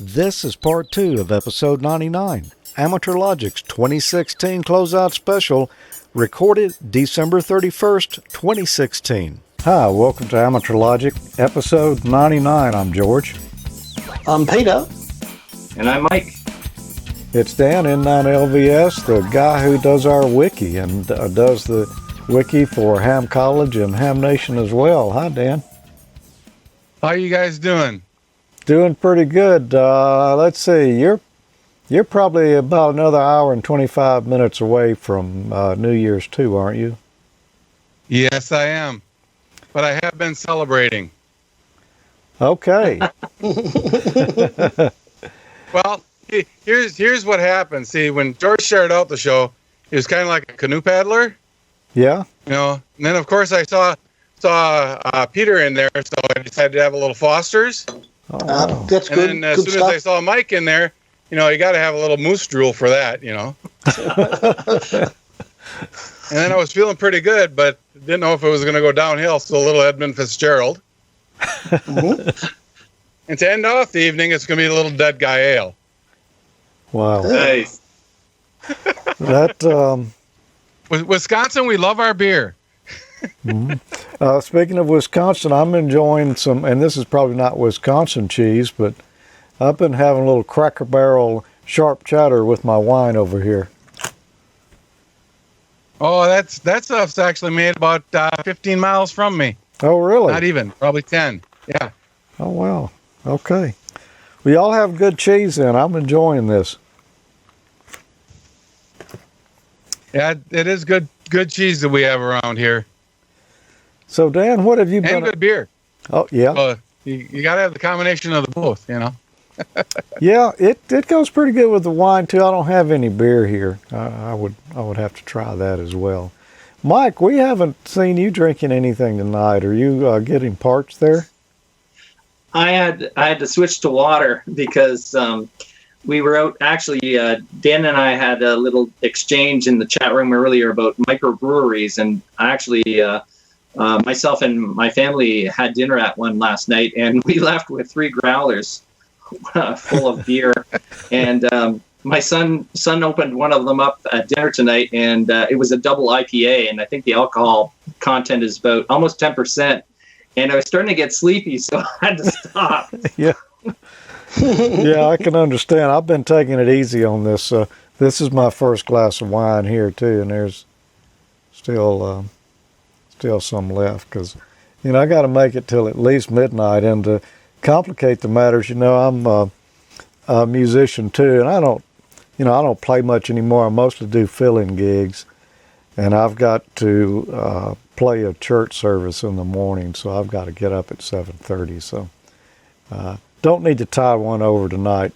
This is part 2 of episode 99, Amateur Logic's 2016 Closeout Special, recorded December 31st, 2016. Hi, welcome to Amateur Logic, episode 99. I'm George. I'm Peter. And I'm Mike. It's Dan, N9LVS, the guy who does our wiki and does the wiki for Ham College and Ham Nation as well. Hi, Dan. How you guys doing? Doing pretty good. Let's see, you're probably about another hour and 25 minutes away from New Year's too, aren't you? Yes, I am. But I have been celebrating. Okay. Well, here's what happened. See, when George started out the show, he was kind of like a canoe paddler. Yeah. You know, and then of course I saw Peter in there, so I decided to have a little Foster's. Oh, wow. That's good. And then as soon as I saw Mike in there, you know, you got to have a little moose drool for that, you know. And then I was feeling pretty good, but didn't know if it was going to go downhill. So a little Edmund Fitzgerald. Mm-hmm. And to end off the evening, it's going to be a little Dead Guy Ale. Wow. Nice. That With Wisconsin, we love our beer. speaking of Wisconsin, I'm enjoying some, and this is probably not Wisconsin cheese, but I've been having a little Cracker Barrel sharp cheddar with my wine over here. Oh, that stuff's actually made about 15 miles from me. Oh, really? Not even, probably 10. Yeah. Oh, wow. Okay. We all have good cheese then. I'm enjoying this. Yeah, it is good cheese that we have around here. So, Dan, what have you been... And good beer. Oh, yeah. You got to have the combination of the both, you know. Yeah, it goes pretty good with the wine, too. I don't have any beer here. I would have to try that as well. Mike, we haven't seen you drinking anything tonight. Are you getting parched there? I had to switch to water because we were out. Actually, Dan and I had a little exchange in the chat room earlier about microbreweries, and I actually myself and my family had dinner at one last night, and we left with 3 growlers full of beer. And my son opened one of them up at dinner tonight, and it was a double IPA, and I think the alcohol content is about almost 10%. And I was starting to get sleepy, so I had to stop. Yeah. Yeah, I can understand. I've been taking it easy on this. This is my first glass of wine here, too, and there's still some left because, you know, I got to make it till at least midnight. And to complicate the matters, you know, I'm a musician, too, and I don't play much anymore. I mostly do fill-in gigs, and I've got to play a church service in the morning, so I've got to get up at 7:30. So don't need to tie one over tonight.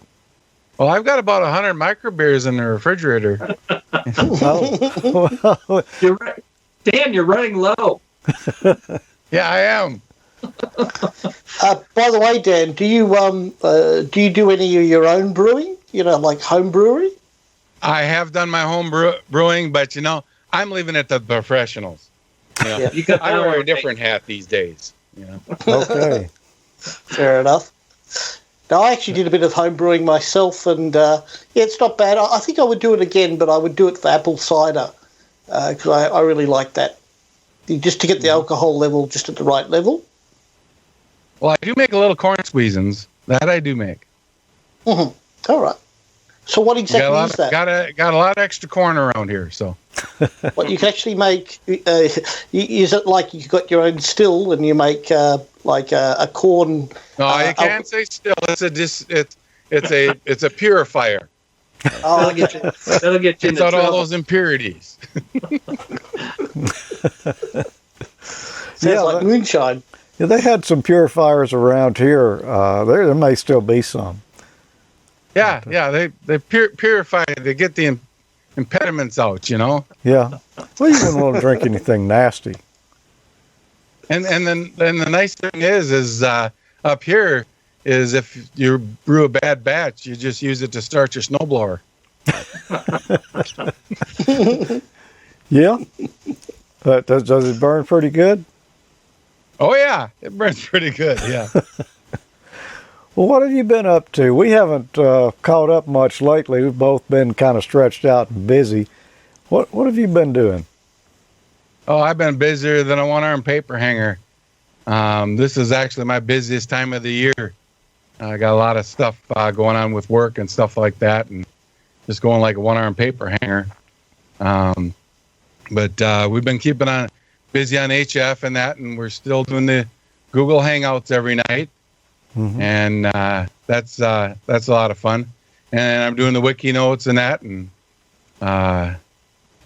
Well, I've got about 100 micro beers in the refrigerator. Oh. You're right. Dan, you're running low. Yeah, I am. By the way, Dan, do you do any of your own brewing? You know, like home brewery? I have done my home brewing, but, you know, I'm leaving it to the professionals. You know, Yeah. I wear a different hat these days. You know. Okay. Fair enough. No, I actually did a bit of home brewing myself, and yeah, it's not bad. I think I would do it again, but I would do it for apple cider because I really like that. Just to get the alcohol level just at the right level. Well, I do make a little corn squeezins. That I do make. Mm-hmm. All right. So what exactly is that? Got a lot of extra corn around here, so. What you can actually make, is it like you got your own still and you make like a corn? No, you can't say still. It's a purifier. Oh, That'll get you It's into out all trouble. those impurities. Sounds like moonshine. Yeah, they had some purifiers around here. There may still be some. Yeah, they purify. They get the impediments out, you know. Yeah. Well, you wouldn't want to drink anything nasty. And then the nice thing is up here is if you brew a bad batch, you just use it to start your snowblower. Yeah. But does it burn pretty good? Oh yeah, it burns pretty good. Yeah. Well, what have you been up to? We haven't caught up much lately. We've both been kind of stretched out and busy. What have you been doing? Oh, I've been busier than a one-arm paper hanger. This is actually my busiest time of the year. I got a lot of stuff going on with work and stuff like that, and just going like a one-arm paper hanger. But we've been keeping on busy on HF and that, and we're still doing the Google Hangouts every night, and that's a lot of fun. And I'm doing the wiki notes and that, and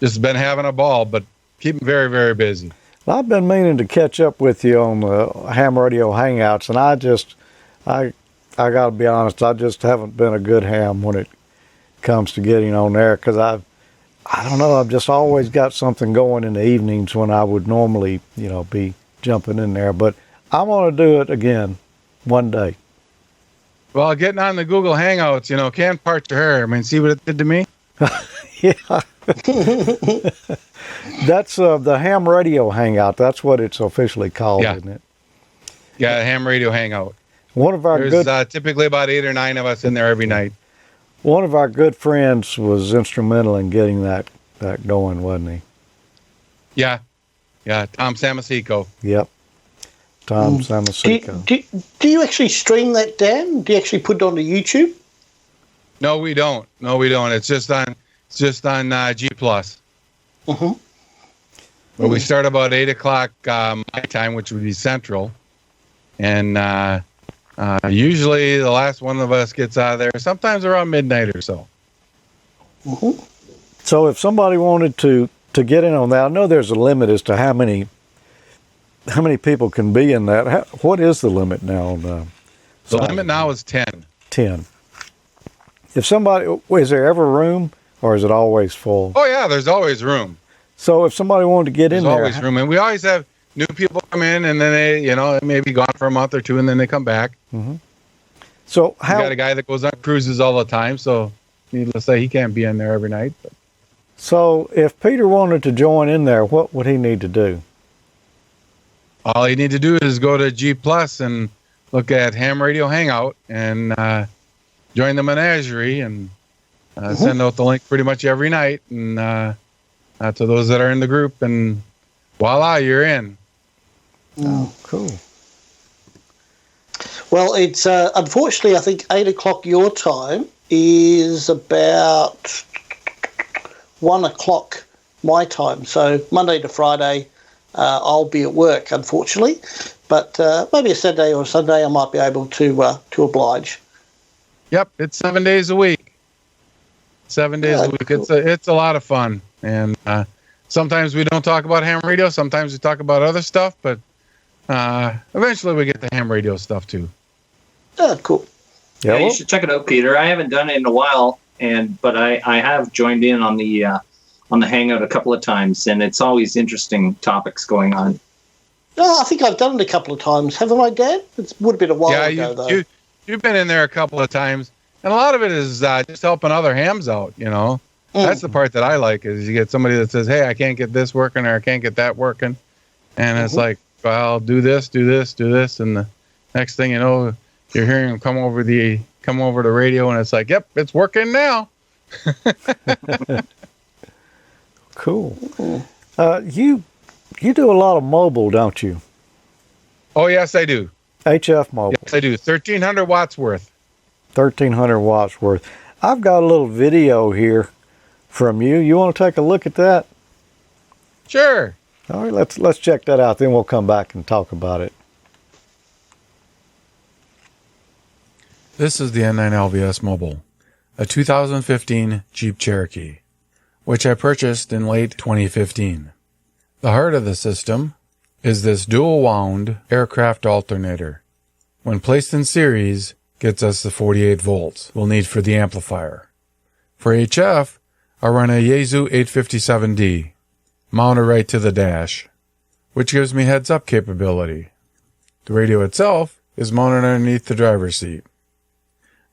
just been having a ball, but keeping very, very busy. Well, I've been meaning to catch up with you on the Ham Radio Hangouts, and I got to be honest, I just haven't been a good ham when it comes to getting on there, because I don't know, I've just always got something going in the evenings when I would normally, be jumping in there. But I want to do it again one day. Well, getting on the Google Hangouts, can't part your hair. I mean, see what it did to me? Yeah. That's the Ham Radio Hangout. That's what it's officially called, isn't it? Yeah, Ham Radio Hangout. There's typically about 8 or 9 of us in there every night. One of our good friends was instrumental in getting that going, wasn't he? Yeah, Tom Samasico. Yep, Tom Samasico. Do you actually stream that, Dan? Do you actually put it onto YouTube? No, we don't. It's just on G Plus. Mm-hmm. But we start about 8 o'clock my time, which would be Central, and usually the last one of us gets out of there sometimes around midnight or so. Mm-hmm. So if somebody wanted to get in on that, I know there's a limit as to how many people can be in that. What is the limit now on the limit now is 10. 10. If somebody, is there ever room, or is it always full? Oh yeah, there's always room. So if somebody wanted to get in there, there's always room, and we always have new people come in, and then they, may be gone for a month or two, and then they come back. Mm-hmm. So we got a guy that goes on cruises all the time, so needless to say, he can't be in there every night. But. So if Peter wanted to join in there, what would he need to do? All you need to do is go to G Plus and look at Ham Radio Hangout and join the menagerie, and send out the link pretty much every night, and to those that are in the group, and voila, you're in. Oh, cool. Well, it's unfortunately, I think 8 o'clock your time is about 1 o'clock my time. So Monday to Friday, I'll be at work, unfortunately. But maybe a Saturday or a Sunday, I might be able to oblige. Yep, it's 7 days a week. 7 days a week. Cool. It's a lot of fun, and sometimes we don't talk about ham radio. Sometimes we talk about other stuff, but eventually we get the ham radio stuff too. Oh, cool. Yeah, you should check it out, Peter. I haven't done it in a while, but I have joined in on the Hangout a couple of times, and it's always interesting topics going on. Oh, I think I've done it a couple of times, haven't I, Dan? It would have been a while ago, though. You've been in there a couple of times, and a lot of it is just helping other hams out, That's the part that I like, is you get somebody that says, hey, I can't get this working, or I can't get that working. And it's like, well, do this, and the next thing you know, you're hearing them come over the radio, and it's like, yep, it's working now. Cool. You do a lot of mobile, don't you? Oh, yes, I do. HF mobile. Yes, I do. 1,300 watts worth. 1,300 watts worth. I've got a little video here from you. You want to take a look at that? Sure. All right, let's check that out. Then we'll come back and talk about it. This is the N9 LVS Mobile, a 2015 Jeep Cherokee, which I purchased in late 2015. The heart of the system is this dual-wound aircraft alternator. When placed in series, gets us the 48 volts we'll need for the amplifier. For HF, I run a Yaesu 857D, mounted right to the dash, which gives me heads-up capability. The radio itself is mounted underneath the driver's seat.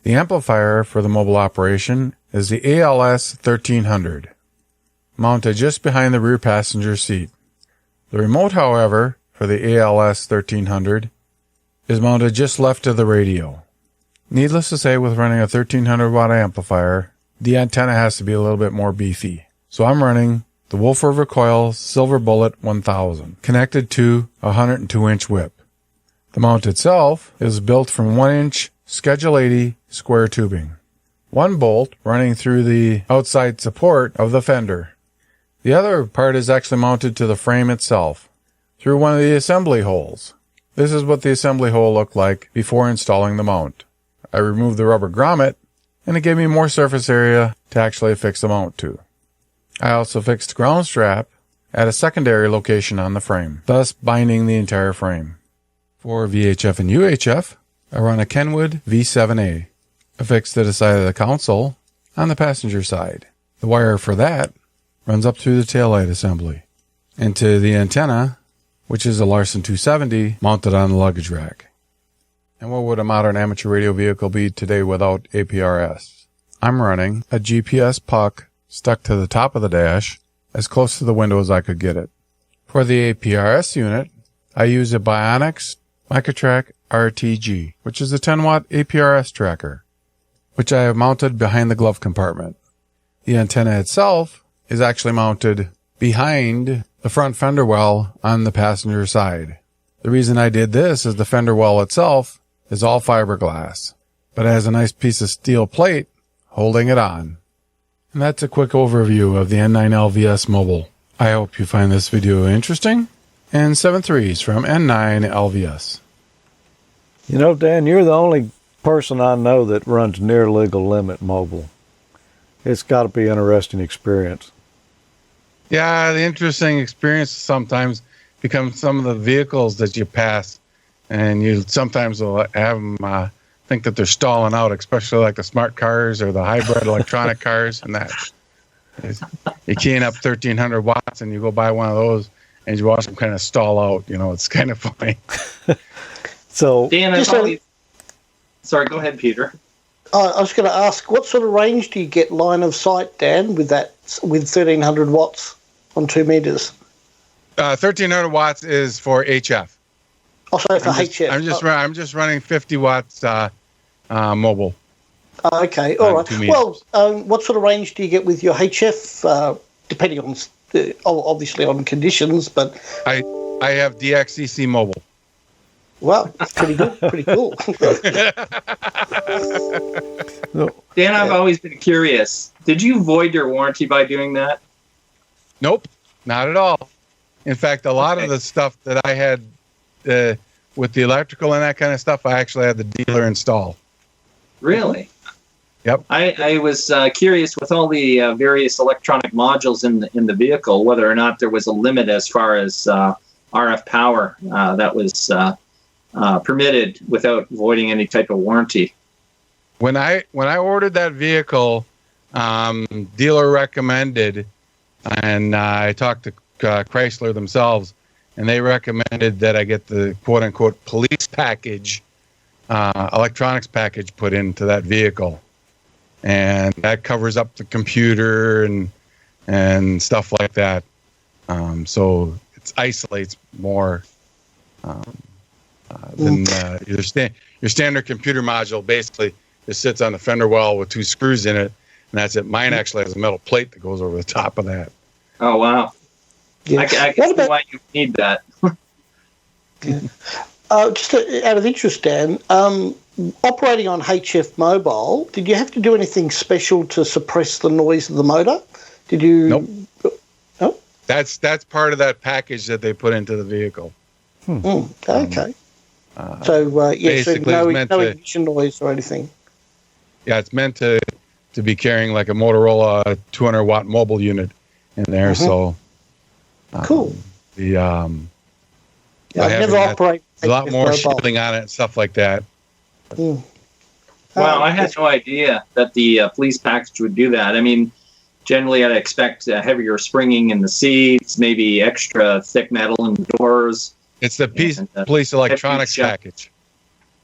The amplifier for the mobile operation is the ALS 1300, mounted just behind the rear passenger seat. The remote, however, for the ALS 1300 is mounted just left of the radio. Needless to say, with running a 1300 watt amplifier, the antenna has to be a little bit more beefy. So I'm running the Wolf River Coil Silver Bullet 1000, connected to a 102 inch whip. The mount itself is built from 1 inch Schedule 80 square tubing. One bolt running through the outside support of the fender. The other part is actually mounted to the frame itself through one of the assembly holes. This is what the assembly hole looked like before installing the mount. I removed the rubber grommet, and it gave me more surface area to actually fix the mount to. I also fixed ground strap at a secondary location on the frame, thus binding the entire frame. For VHF and UHF, I run a Kenwood V7A, affixed to the side of the console on the passenger side. The wire for that runs up through the taillight assembly and to the antenna, which is a Larson 270 mounted on the luggage rack. And what would a modern amateur radio vehicle be today without APRS? I'm running a GPS puck stuck to the top of the dash as close to the window as I could get it. For the APRS unit, I use a Bionics Microtrack RTG, which is a 10 watt APRS tracker, which I have mounted behind the glove compartment. The antenna itself is actually mounted behind the front fender well on the passenger side. The reason I did this is the fender well itself is all fiberglass, but it has a nice piece of steel plate holding it on. And that's a quick overview of the N9LVS Mobile. I hope you find this video interesting. And 7.3s from N9LVS. You know, Dan, you're the only person I know that runs near legal limit mobile. It's got to be an interesting experience. Yeah, the interesting experience sometimes becomes some of the vehicles that you pass, and you sometimes will have them think that they're stalling out, especially like the smart cars or the hybrid electronic cars and that. You keying up 1,300 watts and you go buy one of those and you watch them kind of stall out. You know, it's kind of funny. So, Dan, sorry, go ahead, Peter. I was going to ask, what sort of range do you get line of sight, Dan, with 1,300 watts on 2 meters? 1,300 watts is for HF. Oh, sorry, for HF. I'm just running 50 watts mobile. Okay, all right. Well, what sort of range do you get with your HF, depending on, obviously on conditions, but... I have DXCC mobile. Wow, that's pretty good, pretty cool. Dan, I've always been curious. Did you void your warranty by doing that? Nope, not at all. In fact, a lot of the stuff that I had with the electrical and that kind of stuff, I actually had the dealer install. Really? Yep. I was curious with all the various electronic modules in the vehicle, whether or not there was a limit as far as RF power that was permitted without voiding any type of warranty. When I ordered that vehicle, dealer recommended, and I talked to Chrysler themselves, and they recommended that I get the quote-unquote police package, electronics package put into that vehicle. And that covers up the computer and stuff like that. So it isolates more than your standard computer module. Basically, just sits on the fender well with 2 screws in it, and that's it. Mine actually has a metal plate that goes over the top of that. Oh, wow. Yeah. I can see why you need that. Just out of interest, Dan, operating on HF Mobile, did you have to do anything special to suppress the noise of the motor? Did you? Nope. No? That's part of that package that they put into the vehicle. Okay. So no ignition noise or anything. Yeah, it's meant to be carrying like a Motorola 200 watt mobile unit in there. So cool. I've never operated a lot more shielding on it and stuff like that. Wow, I had no idea that the police package would do that. I mean, generally I'd expect heavier springing in the seats, maybe extra thick metal in the doors. It's the police electronics package.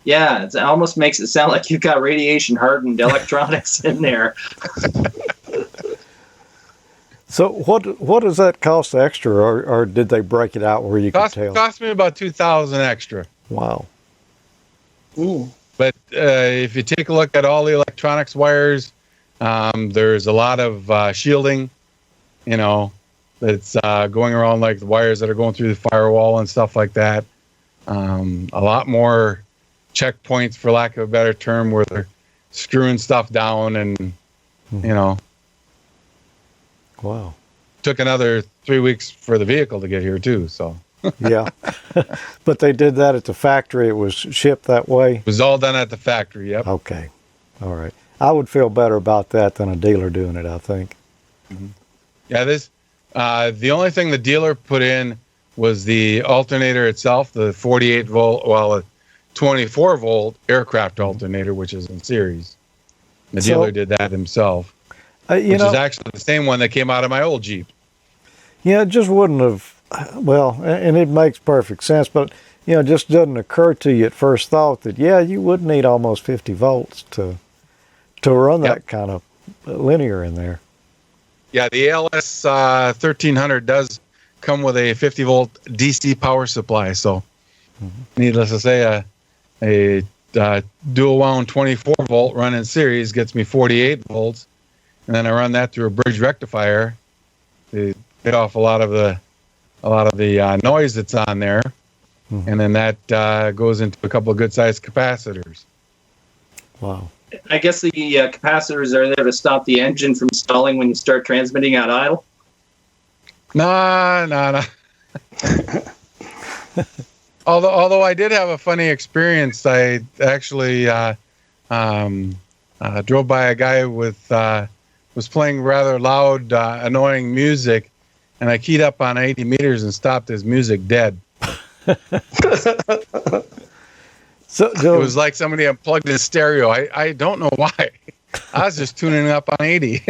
Yeah, it almost makes it sound like you've got radiation hardened electronics in there. So what does that cost extra, or did they break it out where you could tell? Cost me about $2,000 extra. Wow. But if you take a look at all the electronics wires, there's a lot of shielding, you know, that's going around, like the wires that are going through the firewall and stuff like that. A lot more checkpoints, for lack of a better term, where they're screwing stuff down and, you know. Wow. Took another 3 weeks for the vehicle to get here too, so. Yeah. But they did that at the factory. It was shipped that way? It was all done at the factory, yep. Okay. All right. I would feel better about that than a dealer doing it, I think. Mm-hmm. Yeah, the only thing the dealer put in was the alternator itself, the 48 volt, well, a 24 volt aircraft alternator, which is in series. The dealer did that himself, which is actually the same one that came out of my old Jeep. Yeah, it just wouldn't have, well, and it makes perfect sense, but, you know, it just doesn't occur to you at first thought that, yeah, you would need almost 50 volts to run that kind of linear in there. Yeah, the ALS 1300 does come with a 50 volt DC power supply. So, needless to say, a dual wound 24 volt run in series gets me 48 volts, and then I run that through a bridge rectifier to get off a lot of the noise that's on there, and then that goes into a couple of good sized capacitors. Wow. I guess the capacitors are there to stop the engine from stalling when you start transmitting at idle. No. Although I did have a funny experience. I actually drove by a guy was playing rather loud, annoying music, and I keyed up on 80 meters and stopped his music dead. So it was like somebody unplugged his stereo. I don't know why. I was just tuning up on 80.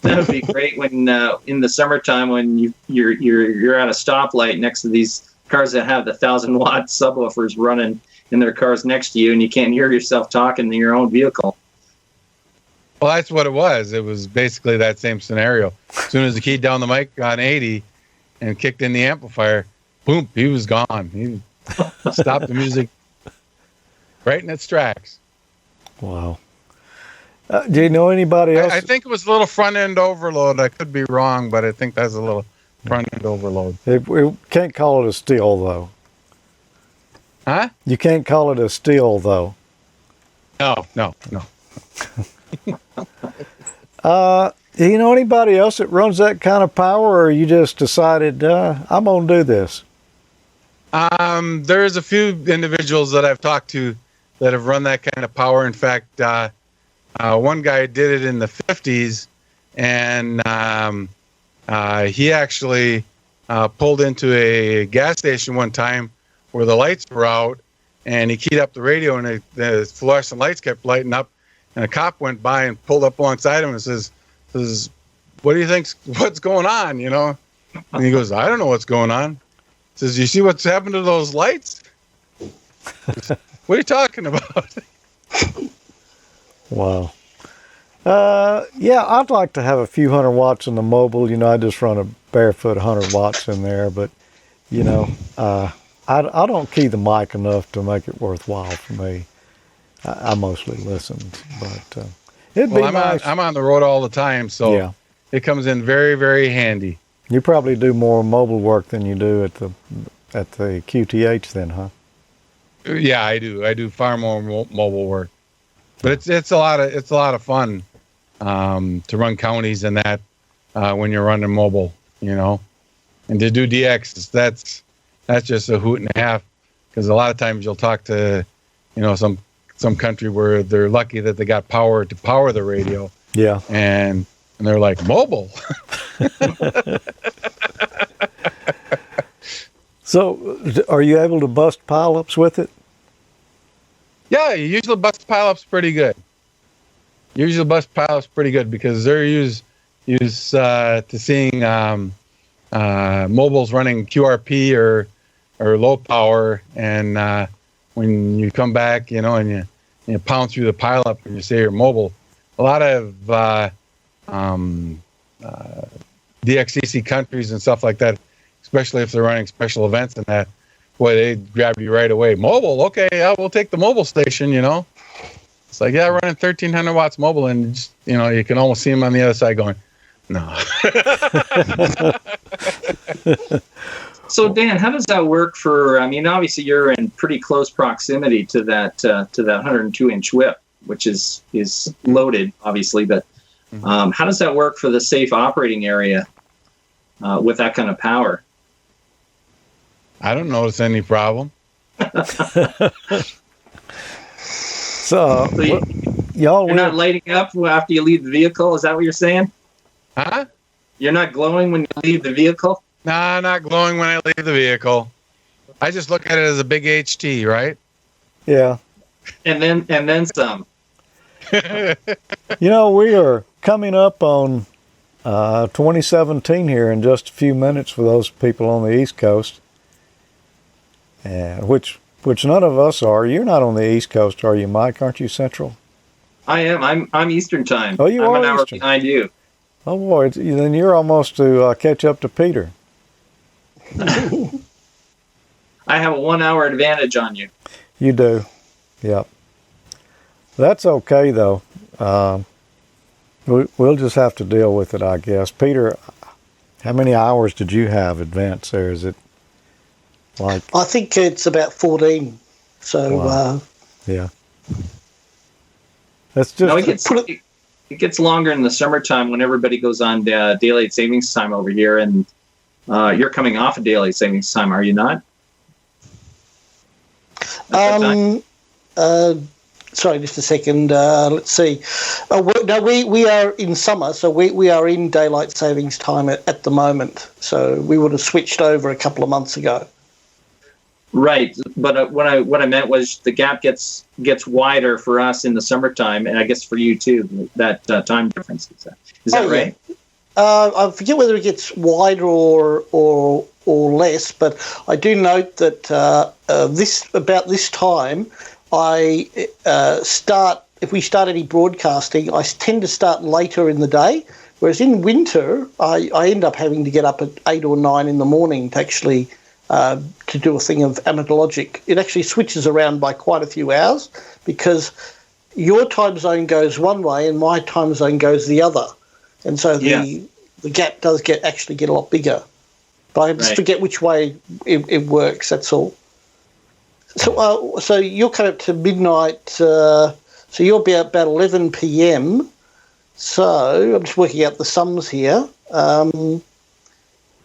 That would be great when in the summertime when you're at a stoplight next to these cars that have the 1,000-watt subwoofers running in their cars next to you, and you can't hear yourself talking in your own vehicle. Well, that's what it was. It was basically that same scenario. As soon as he keyed down the mic on 80 and kicked in the amplifier, boom, he was gone. He stopped the music right in its tracks. Wow. Do you know anybody else? I think it was a little front-end overload. I could be wrong, but I think that's a little front-end overload. We can't call it a steal, though. Huh? You can't call it a steal, though. No. Do you know anybody else that runs that kind of power, or you just decided, I'm going to do this? There's a few individuals that I've talked to that have run that kind of power. In fact, one guy did it in the 50s, and he actually pulled into a gas station one time where the lights were out, and he keyed up the radio, and the fluorescent lights kept lighting up, and a cop went by and pulled up alongside him and says, what do you think? What's going on? You know? And he goes, I don't know what's going on. He says, you see what's happened to those lights? What are you talking about? Wow. Yeah, I'd like to have a few 100 watts in the mobile. You know, I just run a barefoot 100 watts in there, but, you know, I don't key the mic enough to make it worthwhile for me. I mostly listen, but it'd be nice. I'm on the road all the time, so yeah. It comes in very, very handy. You probably do more mobile work than you do at the QTH then, huh? Yeah, I do. I do far more mobile work, but it's a lot of fun to run counties and that when you're running mobile, you know, and to do DX, that's just a hoot and a half, because a lot of times you'll talk to, you know, some country where they're lucky that they got power to power the radio. Yeah, and they're like, mobile. So, are you able to bust pileups with it? Yeah, you usually bust pileups pretty good. Because they're used to seeing mobiles running QRP or low power, and when you come back, you know, and you pound through the pileup and you say you're mobile, a lot of DXCC countries and stuff like that, especially if they're running special events and that, boy, they grab you right away. Mobile, okay, yeah, we'll take the mobile station, you know. It's like, yeah, running 1,300 watts mobile, and just, you know, you can almost see them on the other side going, no. So Dan, how does that work for? I mean, obviously you're in pretty close proximity to that 102-inch whip, which is loaded, obviously. But how does that work for the safe operating area with that kind of power? I don't notice any problem. So, y'all, You're not lighting up after you leave the vehicle. Is that what you're saying? Huh? You're not glowing when you leave the vehicle? Nah, not glowing when I leave the vehicle. I just look at it as a big HT, right? yeah. And then some. You know, we are coming up on 2017 here in just a few minutes for those people on the East Coast, and which none of us are. You're not on the East Coast, are you, Mike? Aren't you Central? I am. I'm Eastern time. Oh, you I'm are an hour Eastern. behind you. Oh boy, then you're almost to catch up to Peter. I have a 1 hour advantage on you. You do, yep. That's okay though. We'll just have to deal with it, I guess. Peter, how many hours did you have advance there? Is it like? I think it's about 14. So, Wow. Yeah. That's just. No, it gets longer in the summertime when everybody goes on daylight savings time over here, and you're coming off of daylight savings time, are you not? Sorry, just a second. Let's see. No, we are in summer, so we are in daylight savings time at the moment. So we would have switched over a couple of months ago. Right, but what I meant was the gap gets wider for us in the summertime, and I guess for you too. That time difference is that right? Yeah. I forget whether it gets wider or less, but I do note that about this time I if we start any broadcasting, I tend to start later in the day, whereas in winter I end up having to get up at 8 or 9 in the morning to actually to do a thing of AmateurLogic. It actually switches around by quite a few hours because your time zone goes one way and my time zone goes the other. And so the gap does get a lot bigger. But I just forget which way it works, that's all. So you'll come up to midnight, so you'll be about 11 p.m. So I'm just working out the sums here.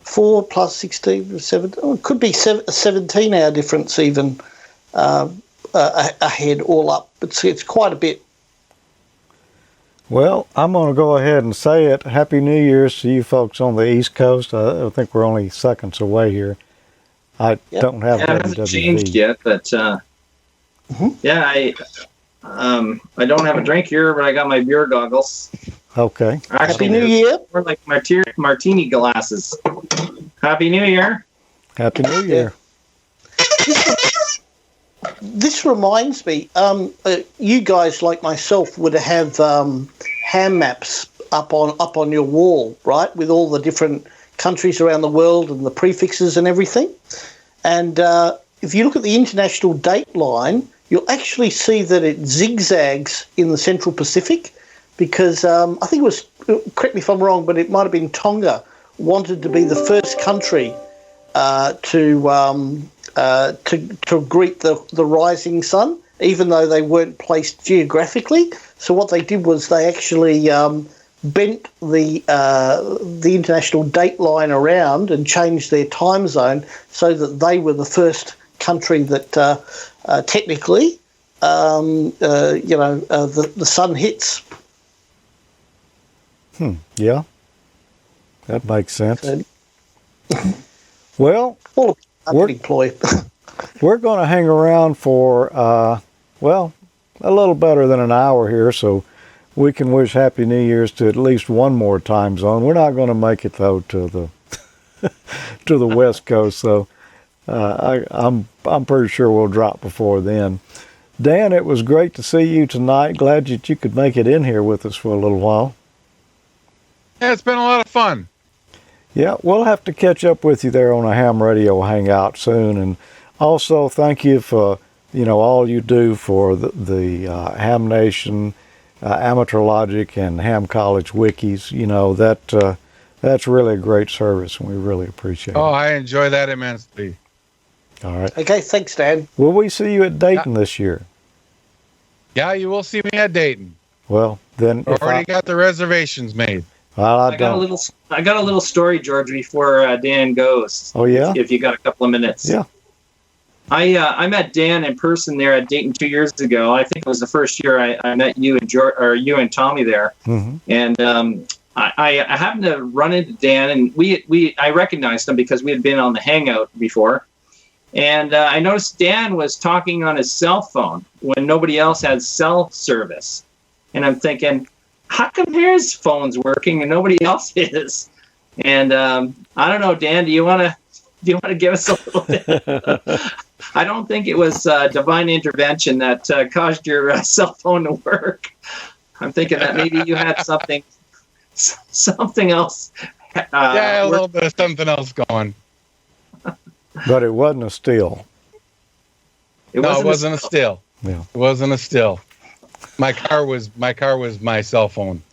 4 plus 16, 7, it could be a 17-hour difference even ahead all up. It's quite a bit. Well, I'm going to go ahead and say it. Happy New Year's to you folks on the East Coast. I think we're only seconds away here. I don't have it hasn't changed yet, but I don't have a drink here, but I got my beer goggles. Okay. Happy Actually, New Year. More like martini glasses. Happy New Year. Happy New Year. This reminds me, you guys like myself would have ham maps up on your wall, right, with all the different countries around the world and the prefixes and everything. And if you look at the international date line, you'll actually see that it zigzags in the Central Pacific because I think it was, correct me if I'm wrong, but it might have been Tonga wanted to be the first country to greet the rising sun, even though they weren't placed geographically. So what they did was they actually bent the international date line around and changed their time zone so that they were the first country that technically, the sun hits. Yeah, that makes sense. Well, we're going to hang around for, a little better than an hour here, so we can wish Happy New Year's to at least one more time zone. We're not going to make it, though, to the to the West Coast, so I'm pretty sure we'll drop before then. Dan, it was great to see you tonight. Glad that you could make it in here with us for a little while. Yeah, it's been a lot of fun. Yeah, we'll have to catch up with you there on a ham radio hangout soon, and Also, thank you for all you do for the Ham Nation, Amateur Logic, and Ham College wikis. That's really a great service, and we really appreciate Oh, it. I enjoy that immensely. All right. Okay, thanks, Dan. Will we see you at Dayton this year? Yeah, you will see me at Dayton. Well, then, Already got the reservations made. well, I got a little story, George, before Dan goes. Oh yeah. If you got a couple of minutes. Yeah. I met Dan in person there at Dayton 2 years ago. I think it was the first year I met you and you and Tommy there. Mm-hmm. And I happened to run into Dan, and I recognized him because we had been on the Hangout before. And I noticed Dan was talking on his cell phone when nobody else had cell service. And I'm thinking, how come his phone's working and nobody else is? And I don't know, Dan, do you want to give us a little bit? I don't think it was divine intervention that caused your cell phone to work. I'm thinking that maybe you had something else. Yeah, a little bit of something else going. But it wasn't a still. It wasn't a still. Yeah. It wasn't a still. My car was my cell phone,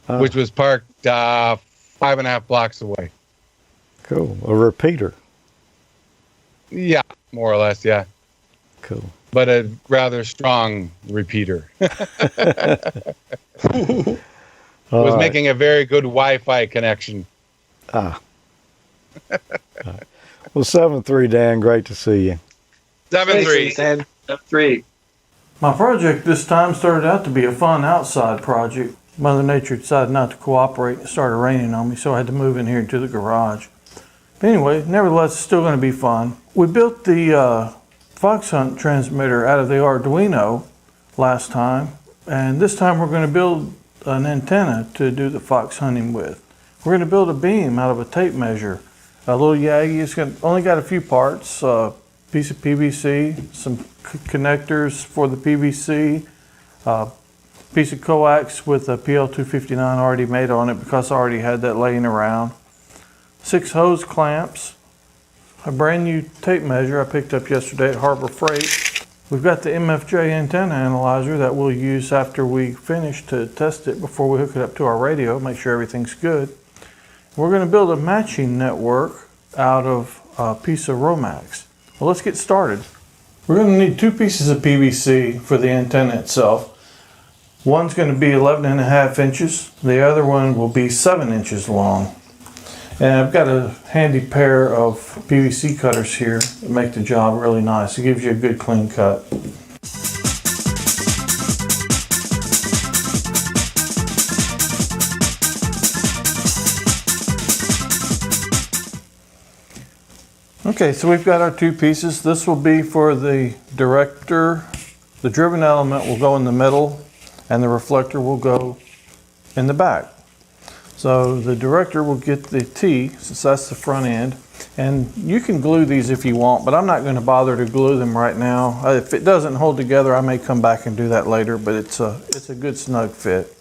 which was parked 5.5 blocks away. Cool. A repeater. Yeah, more or less, yeah. Cool. But a rather strong repeater. Was making a very good Wi-Fi connection. Ah. Well, 7-3, Dan. Great to see you. 7-3. Dan. 7-3. My project this time started out to be a fun outside project. Mother Nature decided not to cooperate. It started raining on me, so I had to move in here into the garage. But anyway, nevertheless, it's still going to be fun. We built the fox hunt transmitter out of the Arduino last time, and this time we're going to build an antenna to do the fox hunting with. We're going to build a beam out of a tape measure. A little Yagi. It's only got a few parts. Piece of PVC, some connectors for the PVC, piece of coax with a PL259 already made on it because I already had that laying around. 6 hose clamps, a brand new tape measure I picked up yesterday at Harbor Freight. We've got the MFJ antenna analyzer that we'll use after we finish to test it before we hook it up to our radio, make sure everything's good. We're going to build a matching network out of a piece of Romax. Well, let's get started. We're going to need 2 pieces of PVC for the antenna itself. One's going to be 11.5 inches. The other one will be 7 inches long. And I've got a handy pair of PVC cutters here that make the job really nice. It gives you a good clean cut. Okay, so we've got our 2 pieces. This will be for the director. The driven element will go in the middle and the reflector will go in the back. So the director will get the T, since that's the front end, and you can glue these if you want, but I'm not going to bother to glue them right now. If it doesn't hold together, I may come back and do that later, but it's a good snug fit.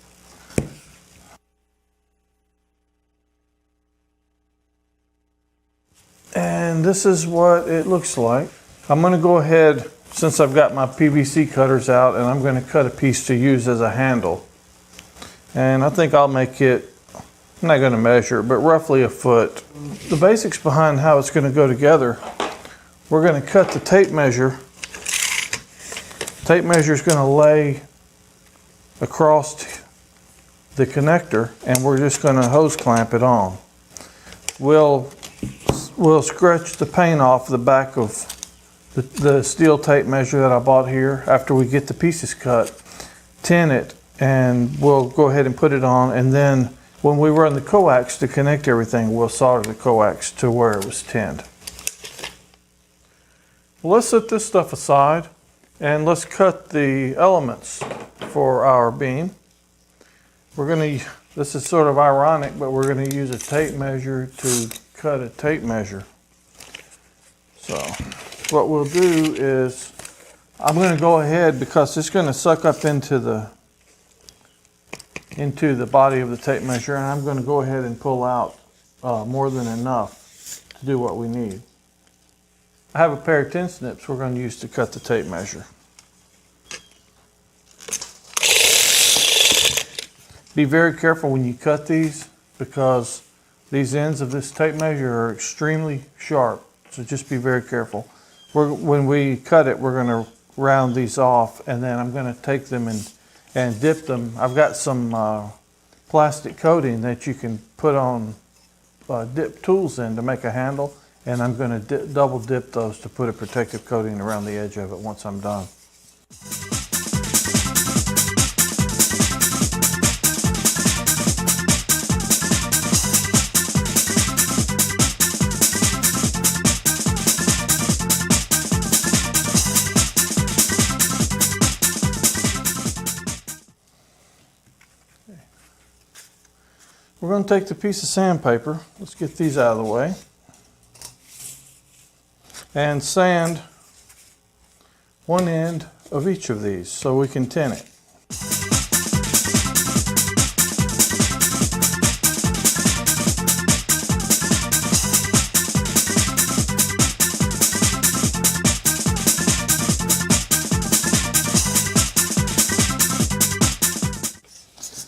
And this is what it looks like. I'm going to go ahead, since I've got my PVC cutters out, and I'm going to cut a piece to use as a handle. And I think I'll make it, I'm not going to measure, but roughly a foot. The basics behind how it's going to go together, we're going to cut the tape measure. Tape measure is going to lay across the connector, and we're just going to hose clamp it on. We'll scratch the paint off the back of the steel tape measure that I bought here after we get the pieces cut, tin it, and we'll go ahead and put it on, and then when we run the coax to connect everything, we'll solder the coax to where it was tinned. Well, let's set this stuff aside and let's cut the elements for our beam. This is sort of ironic, but we're going to use a tape measure to cut a tape measure. So what we'll do is, I'm going to go ahead because it's going to suck up into the body of the tape measure, and I'm going to go ahead and pull out more than enough to do what we need. I have a pair of tin snips we're going to use to cut the tape measure. Be very careful when you cut these because these ends of this tape measure are extremely sharp. So just be very careful. When we cut it, we're going to round these off, and then I'm going to take them and dip them. I've got some plastic coating that you can put on dip tools in to make a handle, and I'm going to double dip those to put a protective coating around the edge of it once I'm done. We're going to take the piece of sandpaper, let's get these out of the way, and sand one end of each of these so we can tin it.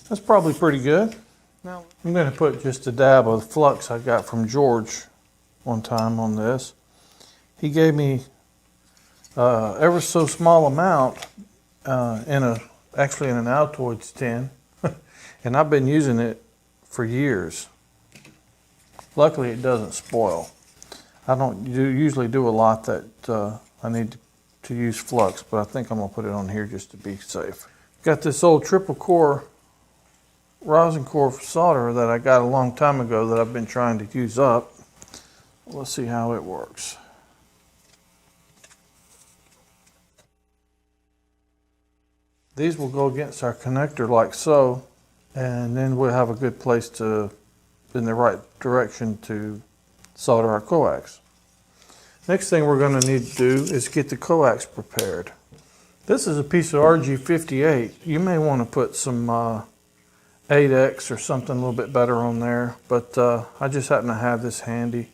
That's probably pretty good. Now I'm going to put just a dab of flux I got from George one time on this. He gave me ever so small amount actually in an Altoids tin, and I've been using it for years. Luckily it doesn't spoil. I don't usually do a lot that I need to use flux, but I think I'm going to put it on here just to be safe. Got this old triple core rosin core solder that I got a long time ago that I've been trying to use up. Let's see how it works. These will go against our connector like so, and then we'll have a good place to, in the right direction, to solder our coax. Next thing we're going to need to do is get the coax prepared. This is a piece of RG58. You may want to put some 8X or something a little bit better on there, but I just happen to have this handy.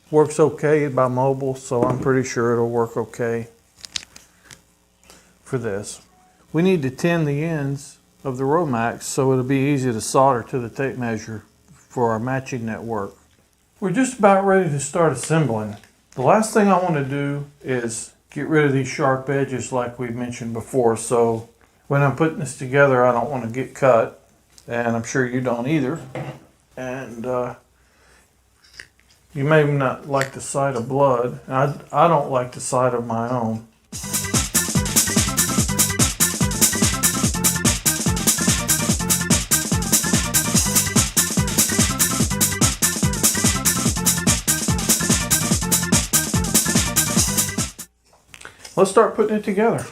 Works okay by mobile, so I'm pretty sure it'll work okay for this. We need to tin the ends of the Romax so it'll be easy to solder to the tape measure for our matching network. We're just about ready to start assembling. The last thing I want to do is get rid of these sharp edges like we mentioned before, so when I'm putting this together I don't want to get cut, and I'm sure you don't either. And you may not like the sight of blood. I don't like the sight of my own. Let's start putting it together.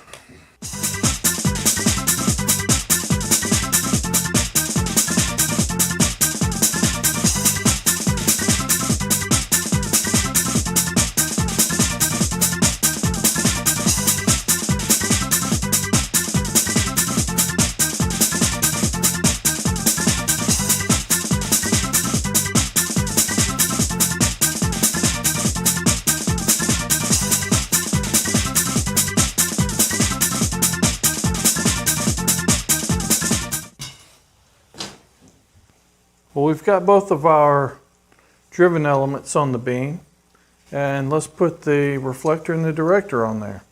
Well, we've got both of our driven elements on the beam, and let's put the reflector and the director on there.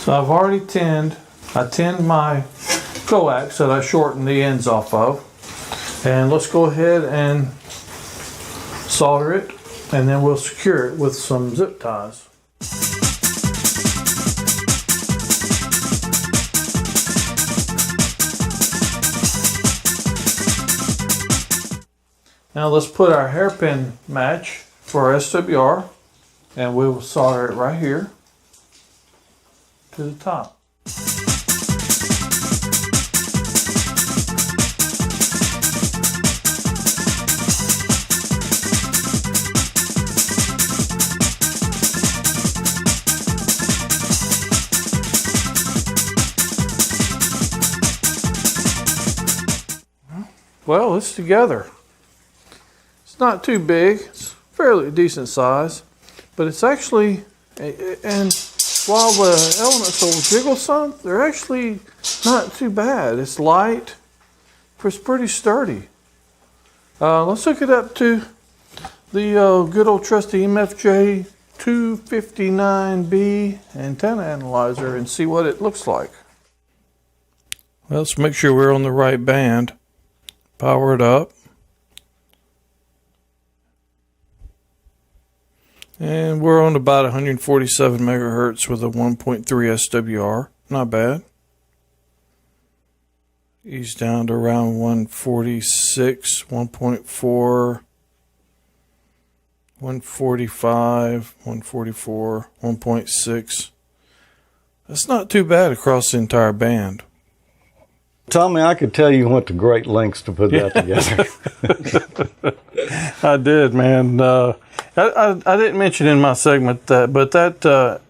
So I've already tinned. I tinned my coax that I shortened the ends off of. And let's go ahead and solder it, and then we'll secure it with some zip ties. Now let's put our hairpin match for our SWR, and we will solder it right here to the top. Well, it's together. It's not too big. It's fairly decent size, but it's actually, and while the elements will jiggle some, they're actually not too bad. It's light, it's pretty sturdy. Let's hook it up to the good old trusty MFJ 259B antenna analyzer and see what it looks like. Well, let's make sure we're on the right band. Power it up. And we're on about 147 megahertz with a 1.3 SWR. Not bad. Ease down to around 146, 1.4, 145, 144, 1.6. That's not too bad across the entire band. Tommy, I could tell you went to great lengths to put that together. I did, man. I didn't mention in my segment that, but that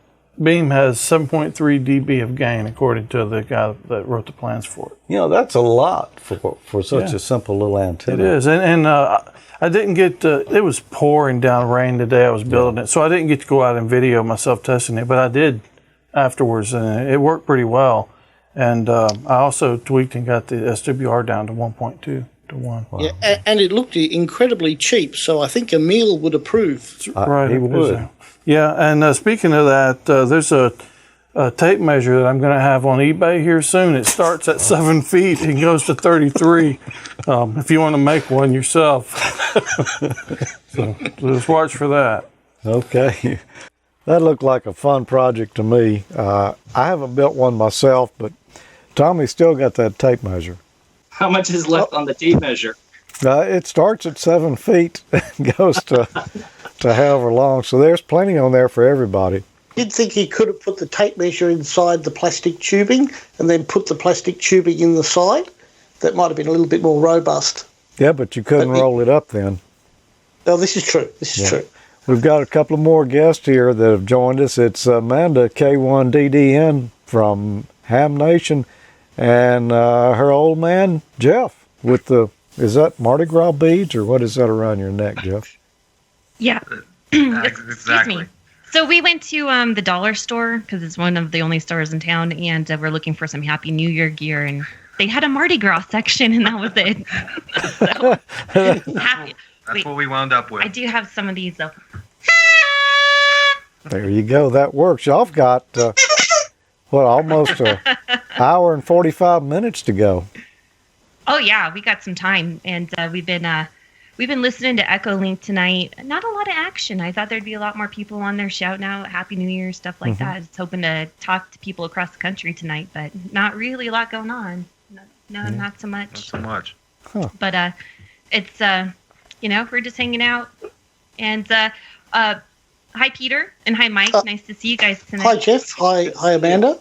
beam has 7.3 dB of gain, according to the guy that wrote the plans for it. You know, that's a lot for such a simple little antenna. It is, and I didn't get. It was pouring down rain today. I was building it, so I didn't get to go out and video myself testing it, but I did afterwards, and it worked pretty well. And I also tweaked and got the SWR down to 1.2 to 1. Wow. Yeah, and it looked incredibly cheap, so I think Emil would approve. Right, he would. Yeah, and speaking of that, there's a tape measure that I'm going to have on eBay here soon. It starts at 7 feet and goes to 33. If you want to make one yourself, so just watch for that. Okay. That looked like a fun project to me. I haven't built one myself, but Tommy's still got that tape measure. How much is left on the tape measure? It starts at 7 feet and goes to however long. So there's plenty on there for everybody. You'd think he could have put the tape measure inside the plastic tubing and then put the plastic tubing in the side. That might have been a little bit more robust. Yeah, but you couldn't roll it up then. Oh, this is true. This is true. We've got a couple of more guests here that have joined us. It's Amanda K1DDN from Ham Nation and her old man, Jeff, with the, is that Mardi Gras beads or what is that around your neck, Jeff? Yeah. Exactly. So we went to the dollar store because it's one of the only stores in town, and we're looking for some Happy New Year gear, and they had a Mardi Gras section, and that was it. So, happy. That's what we wound up with. I do have some of these, though. There you go. That works. Y'all have got, almost an hour and 45 minutes to go. Oh, yeah. We got some time, and we've been listening to Echo Link tonight. Not a lot of action. I thought there'd be a lot more people on there shouting out Happy New Year, stuff like that. I was hoping to talk to people across the country tonight, but not really a lot going on. No, not so much. Not so much. Huh. But it's, we're just hanging out. And hi, Peter, and hi, Mike. Nice to see you guys tonight. Hi, Jeff. Hi, Amanda.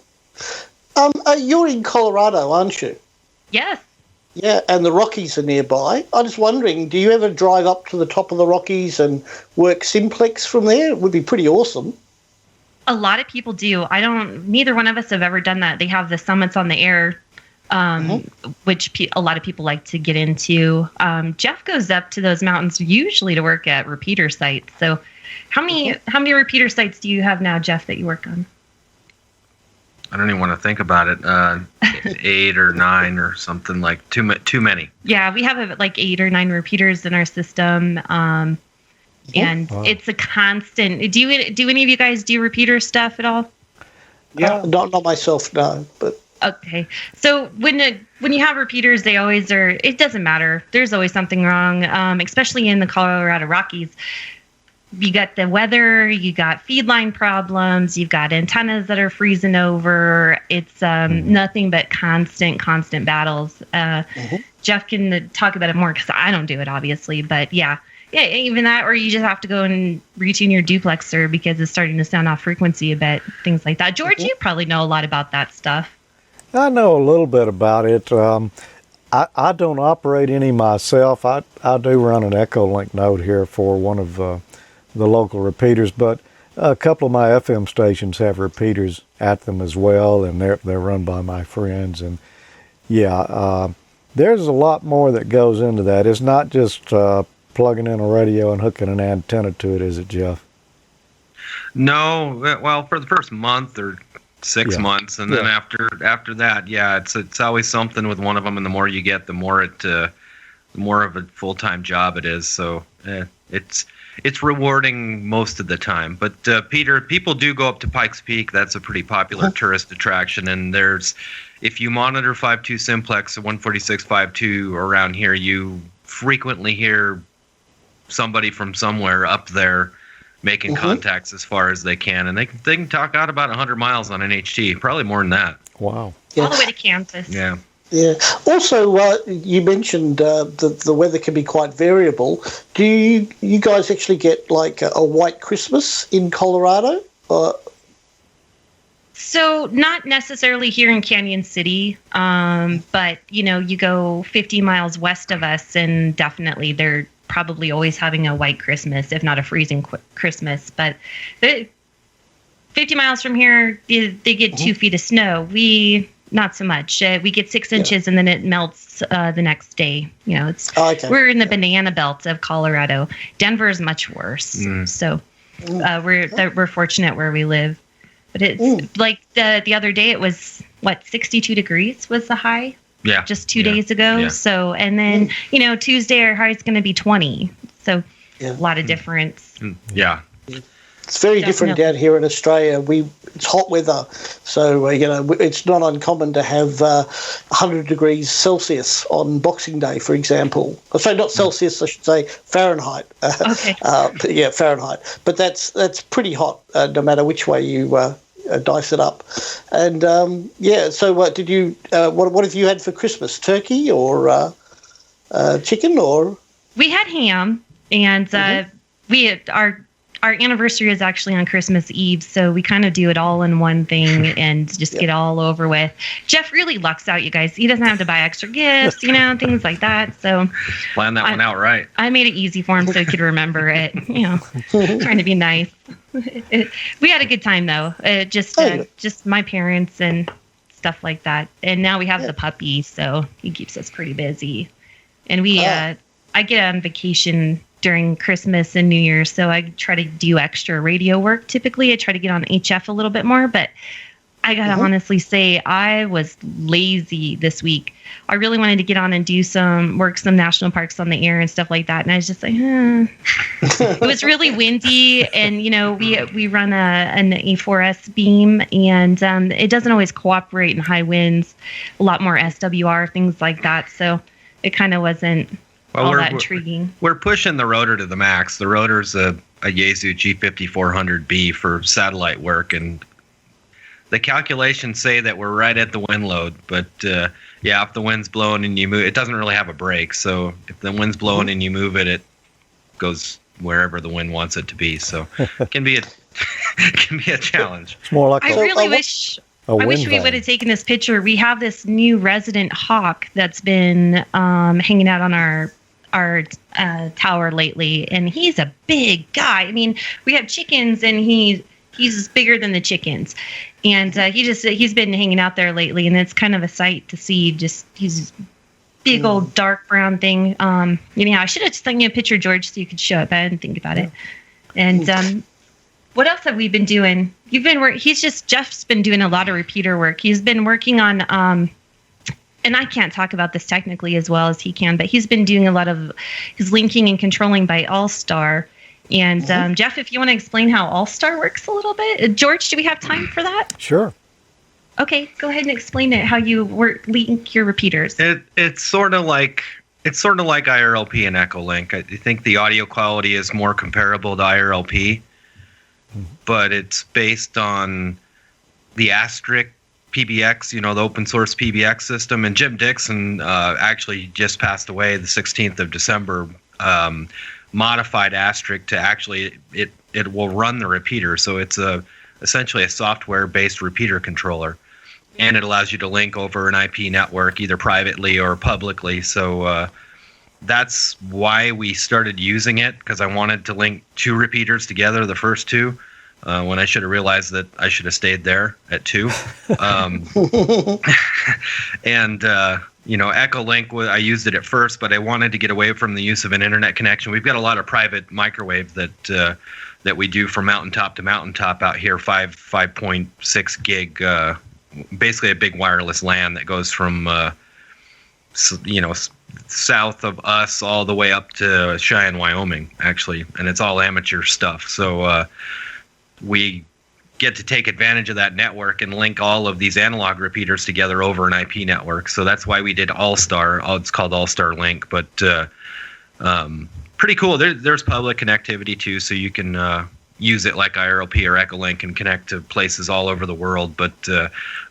You're in Colorado, aren't you? Yes. Yeah, and the Rockies are nearby. I was wondering, do you ever drive up to the top of the Rockies and work simplex from there? It would be pretty awesome. A lot of people do. Neither one of us have ever done that. They have the summits on the air, which a lot of people like to get into. Jeff goes up to those mountains usually to work at repeater sites. So how many repeater sites do you have now, Jeff, that you work on? I don't even want to think about it. 8 or 9 or something, like too many. Yeah, we have like 8 or 9 repeaters in our system. And it's a constant. Do any of you guys do repeater stuff at all? Yeah, not myself, no. But okay, so when you have repeaters, they always are. It doesn't matter. There's always something wrong, especially in the Colorado Rockies. You got the weather, you got feed line problems, you've got antennas that are freezing over. It's nothing but constant battles. Jeff can talk about it more because I don't do it, obviously. But yeah, Yeah, even that, or you just have to go and retune your duplexer because it's starting to sound off frequency a bit, things like that. George, you probably know a lot about that stuff. I know a little bit about it. I don't operate any myself. I do run an Echolink node here for one of the local repeaters, but a couple of my FM stations have repeaters at them as well, and they're run by my friends. And yeah, there's a lot more that goes into that. It's not just plugging in a radio and hooking an antenna to it, is it, Jeff? No, well, for the first month or 6 months, and then after that, yeah, it's always something with one of them, and the more you get, the more of a full-time job it is. So it's rewarding most of the time. But Peter, people do go up to Pikes Peak. That's a pretty popular tourist attraction, and if you monitor 5.2 simplex 146.5.2 around here, you frequently hear somebody from somewhere up there making contacts as far as they can, and they can talk out about 100 miles on an HT, probably more than that. Wow. All the way to Kansas. Yeah. Yeah. Also, you mentioned the weather can be quite variable. Do you guys actually get like a white Christmas in Colorado? So not necessarily here in Canyon City, but you go 50 miles west of us, and definitely they're probably always having a white Christmas, if not a freezing Christmas. But 50 miles from here, they get 2 feet of snow. We not so much. We get 6 inches, and then it melts the next day. We're in the banana belt of Colorado. Denver is much worse. So we're fortunate where we live. But it's like the other day, it was 62 degrees was the high. Yeah. Just 2 days ago. Yeah. So, and then, Tuesday our high is going to be 20. So a lot of difference. Yeah. It's very different down here in Australia. It's hot weather, so it's not uncommon to have 100 degrees Celsius on Boxing Day, for example. Sorry, not Celsius, I should say Fahrenheit. Okay. Yeah, Fahrenheit. But that's pretty hot, no matter which way you dice it up. And so did you? What have you had for Christmas? Turkey or chicken or? We had ham, and our anniversary is actually on Christmas Eve, so we kind of do it all in one thing and just get it all over with. Jeff really lucks out, you guys. He doesn't have to buy extra gifts, things like that. So plan that one out right. I made it easy for him so he could remember it. Trying to be nice. We had a good time though. Just my parents and stuff like that. And now we have the puppy, so he keeps us pretty busy. And I get on vacation during Christmas and New Year's, so I try to do extra radio work. Typically, I try to get on HF a little bit more, but I gotta honestly say I was lazy this week. I really wanted to get on and do some national parks on the air and stuff like that, and I was just like, It was really windy, and we run an A4S beam, and it doesn't always cooperate in high winds. A lot more SWR, things like that. So it kind of wasn't all that intriguing. We're pushing the rotor to the max. The rotor's a Yaesu G5400B for satellite work, and the calculations say that we're right at the wind load. But if the wind's blowing and you move, it doesn't really have a brake. So if the wind's blowing and you move it, it goes wherever the wind wants it to be. So it can be a challenge. It's more like I wish we would have taken this picture. We have this new resident hawk that's been hanging out on our tower lately, and he's a big guy. I mean, we have chickens, and he's bigger than the chickens, and he's been hanging out there lately, and it's kind of a sight to see. Just he's big old dark brown thing. I should have just taken you a picture, George, so you could show it, but I didn't think about it. And what else have we been doing? Jeff's been doing a lot of repeater work. He's been working on and I can't talk about this technically as well as he can, but he's been doing a lot of his linking and controlling by All-Star. And Jeff, if you want to explain how All-Star works a little bit. George, do we have time for that? Sure. Okay, go ahead and explain it, how you link your repeaters. It's sort of like IRLP and Echolink. I think the audio quality is more comparable to IRLP, but it's based on the Asterisk PBX, the open source PBX system. And Jim Dixon actually just passed away the 16th of December. modified asterisk to actually it will run the repeater. So it's essentially a software-based repeater controller, and it allows you to link over an IP network either privately or publicly. So that's why we started using it, because I wanted to link two repeaters together, the first two, when I should have realized that I should have stayed there at 2. And Echolink, I used it at first, but I wanted to get away from the use of an internet connection. We've got a lot of private microwave that we do from mountaintop to mountaintop out here, 5.6 gig, basically a big wireless LAN that goes from south of us all the way up to Cheyenne, Wyoming, actually, and it's all amateur stuff. So we get to take advantage of that network and link all of these analog repeaters together over an IP network. So that's why we did All-Star. It's called All-Star Link, but pretty cool. There's public connectivity too, so you can use it like IRLP or Echolink and connect to places all over the world. But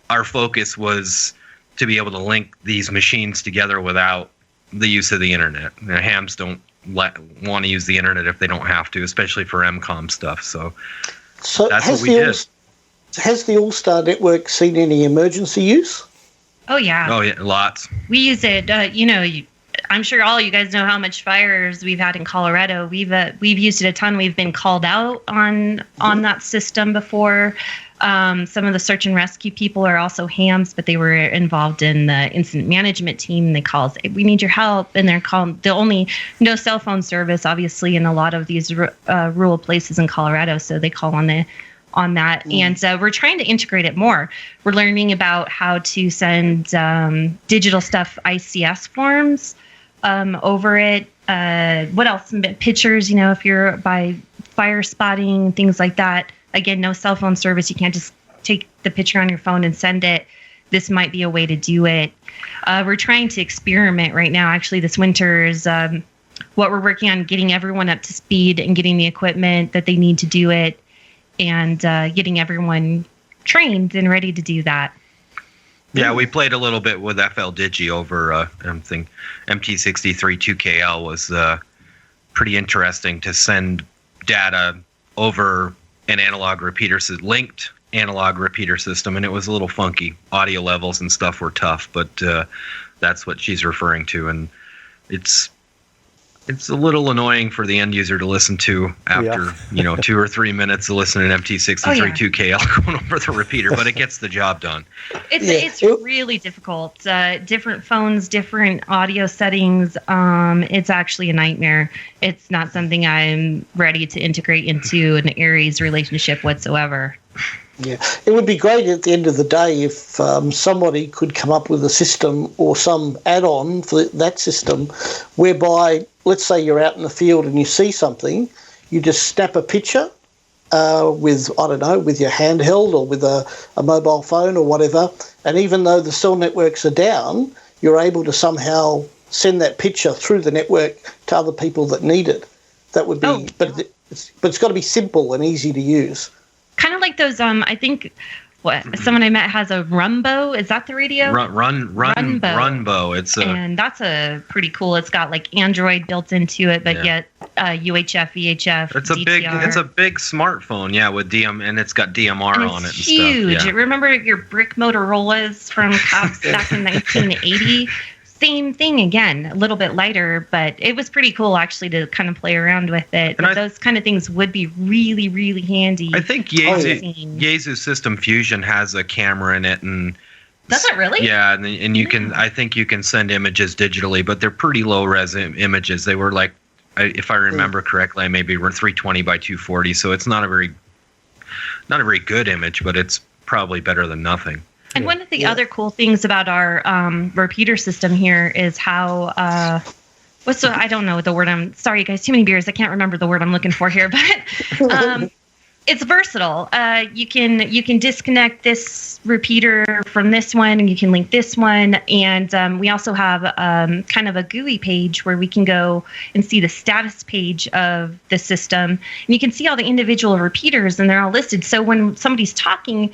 our focus was to be able to link these machines together without the use of the internet. Hams don't want to use the internet if they don't have to, especially for MCOM stuff. So that's what we did. Has the All-Star Network seen any emergency use? Oh yeah. Oh yeah, lots. We use it. I'm sure all you guys know how much fires we've had in Colorado. We've used it a ton. We've been called out on that system before. Some of the search and rescue people are also hams, but they were involved in the incident management team. They call us, we need your help, and they're calling. The only no cell phone service, obviously, in a lot of these rural places in Colorado, so they call on that. And we're trying to integrate it more. We're learning about how to send digital stuff, ICS forms over it. What else? Pictures, if you're by fire spotting, things like that. Again, no cell phone service. You can't just take the picture on your phone and send it. This might be a way to do it. We're trying to experiment right now. Actually, this winter is what we're working on, getting everyone up to speed and getting the equipment that they need to do it, and getting everyone trained and ready to do that. Yeah, we played a little bit with FL Digi over MT63 2KL was pretty interesting to send data over an analog repeater, linked analog repeater system, and it was a little funky. Audio levels and stuff were tough, but that's what she's referring to, and it's a little annoying for the end user to listen to after 2 or 3 minutes of listening to MT63 2KL going over the repeater, but it gets the job done. It's really difficult. Different phones, different audio settings. It's actually a nightmare. It's not something I'm ready to integrate into an Aries relationship whatsoever. Yeah, it would be great at the end of the day if somebody could come up with a system or some add-on for that system whereby, let's say you're out in the field and you see something, you just snap a picture with your handheld or with a mobile phone or whatever, and even though the cell networks are down, you're able to somehow send that picture through the network to other people that need it. That would be, but it's got to be simple and easy to use. Kind of like those, I think, someone I met has a Rumbo. Is that the radio? Runbo. And that's a pretty cool. It's got like Android built into it, but yet UHF, VHF. It's a big smartphone, with DM, and it's got DMR on it. It's huge. And stuff. Yeah. Remember your brick Motorola's from Cox back in 1980? Same thing again, a little bit lighter, but it was pretty cool actually to kind of play around with it. But those kind of things would be really, really handy. I think Yaesu System Fusion has a camera in it, and does it really? Yeah, and you can. I think you can send images digitally, but they're pretty low res images. They were like, if I remember correctly, maybe we're 320 by 240, so it's not a very good image, but it's probably better than nothing. And one of the other cool things about our repeater system here is how I don't know the word. I'm sorry, guys. Too many beers. I can't remember the word I'm looking for here. But it's versatile. You can disconnect this repeater from this one, and you can link this one. And we also have kind of a GUI page where we can go and see the status page of the system, and you can see all the individual repeaters, and they're all listed. So when somebody's talking,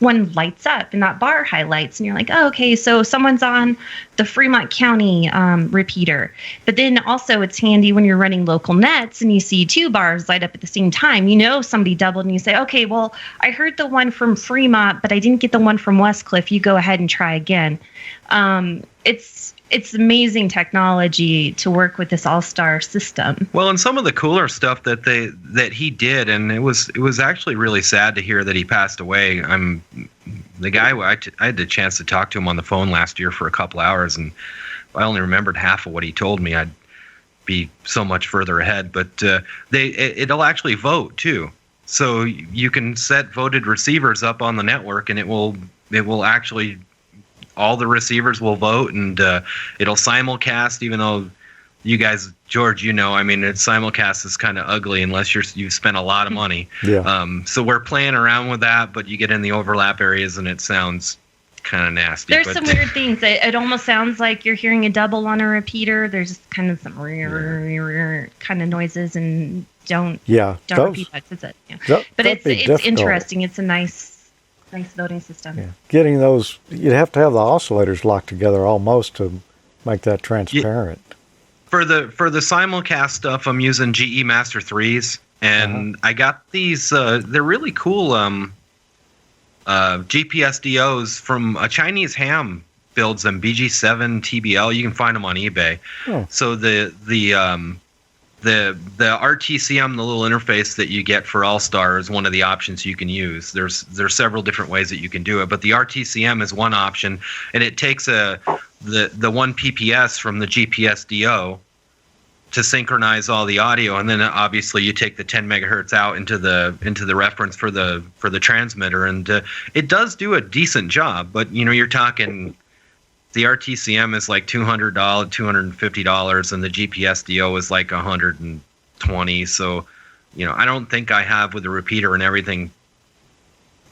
one lights up and that bar highlights and you're like, oh, okay, so someone's on the Fremont County repeater. But then also it's handy when you're running local nets and you see two bars light up at the same time. You know somebody doubled and you say, okay, well, I heard the one from Fremont, but I didn't get the one from Westcliff. You go ahead and try again. It's amazing technology to work with this all-star system. Well, and some of the cooler stuff that he did, and it was actually really sad to hear that he passed away. The guy I had the chance to talk to him on the phone last year for a couple hours, and I only remembered half of what he told me. I'd be so much further ahead, but it'll actually vote too. So you can set voted receivers up on the network, and it will actually. All the receivers will vote, and it'll simulcast, even though you guys, George, simulcast is kind of ugly unless you've spent a lot of money. Yeah. So we're playing around with that, but you get in the overlap areas and it sounds kind of nasty. There's some weird things. It almost sounds like you're hearing a double on a repeater. There's kind of some kind of noises, and don't repeat that. That's it. Yeah. But it's interesting. It's a nice voting system. Yeah. Getting those, you'd have to have the oscillators locked together almost to make that transparent. For the simulcast stuff, I'm using GE Master 3s, and I got these. They're really cool GPS DOs from a Chinese ham builds them, BG7 TBL. You can find them on eBay. Oh. So the RTCM, the little interface that you get for All-Star, is one of the options you can use. There's several different ways that you can do it, but the RTCM is one option, and it takes the 1 PPS from the GPS DO to synchronize all the audio, and then obviously you take the 10 megahertz out into the reference for the transmitter, and it does do a decent job. But you're talking. The RTCM is like $200, $250, and the GPS DO is like $120. So, I don't think I have with the repeater and everything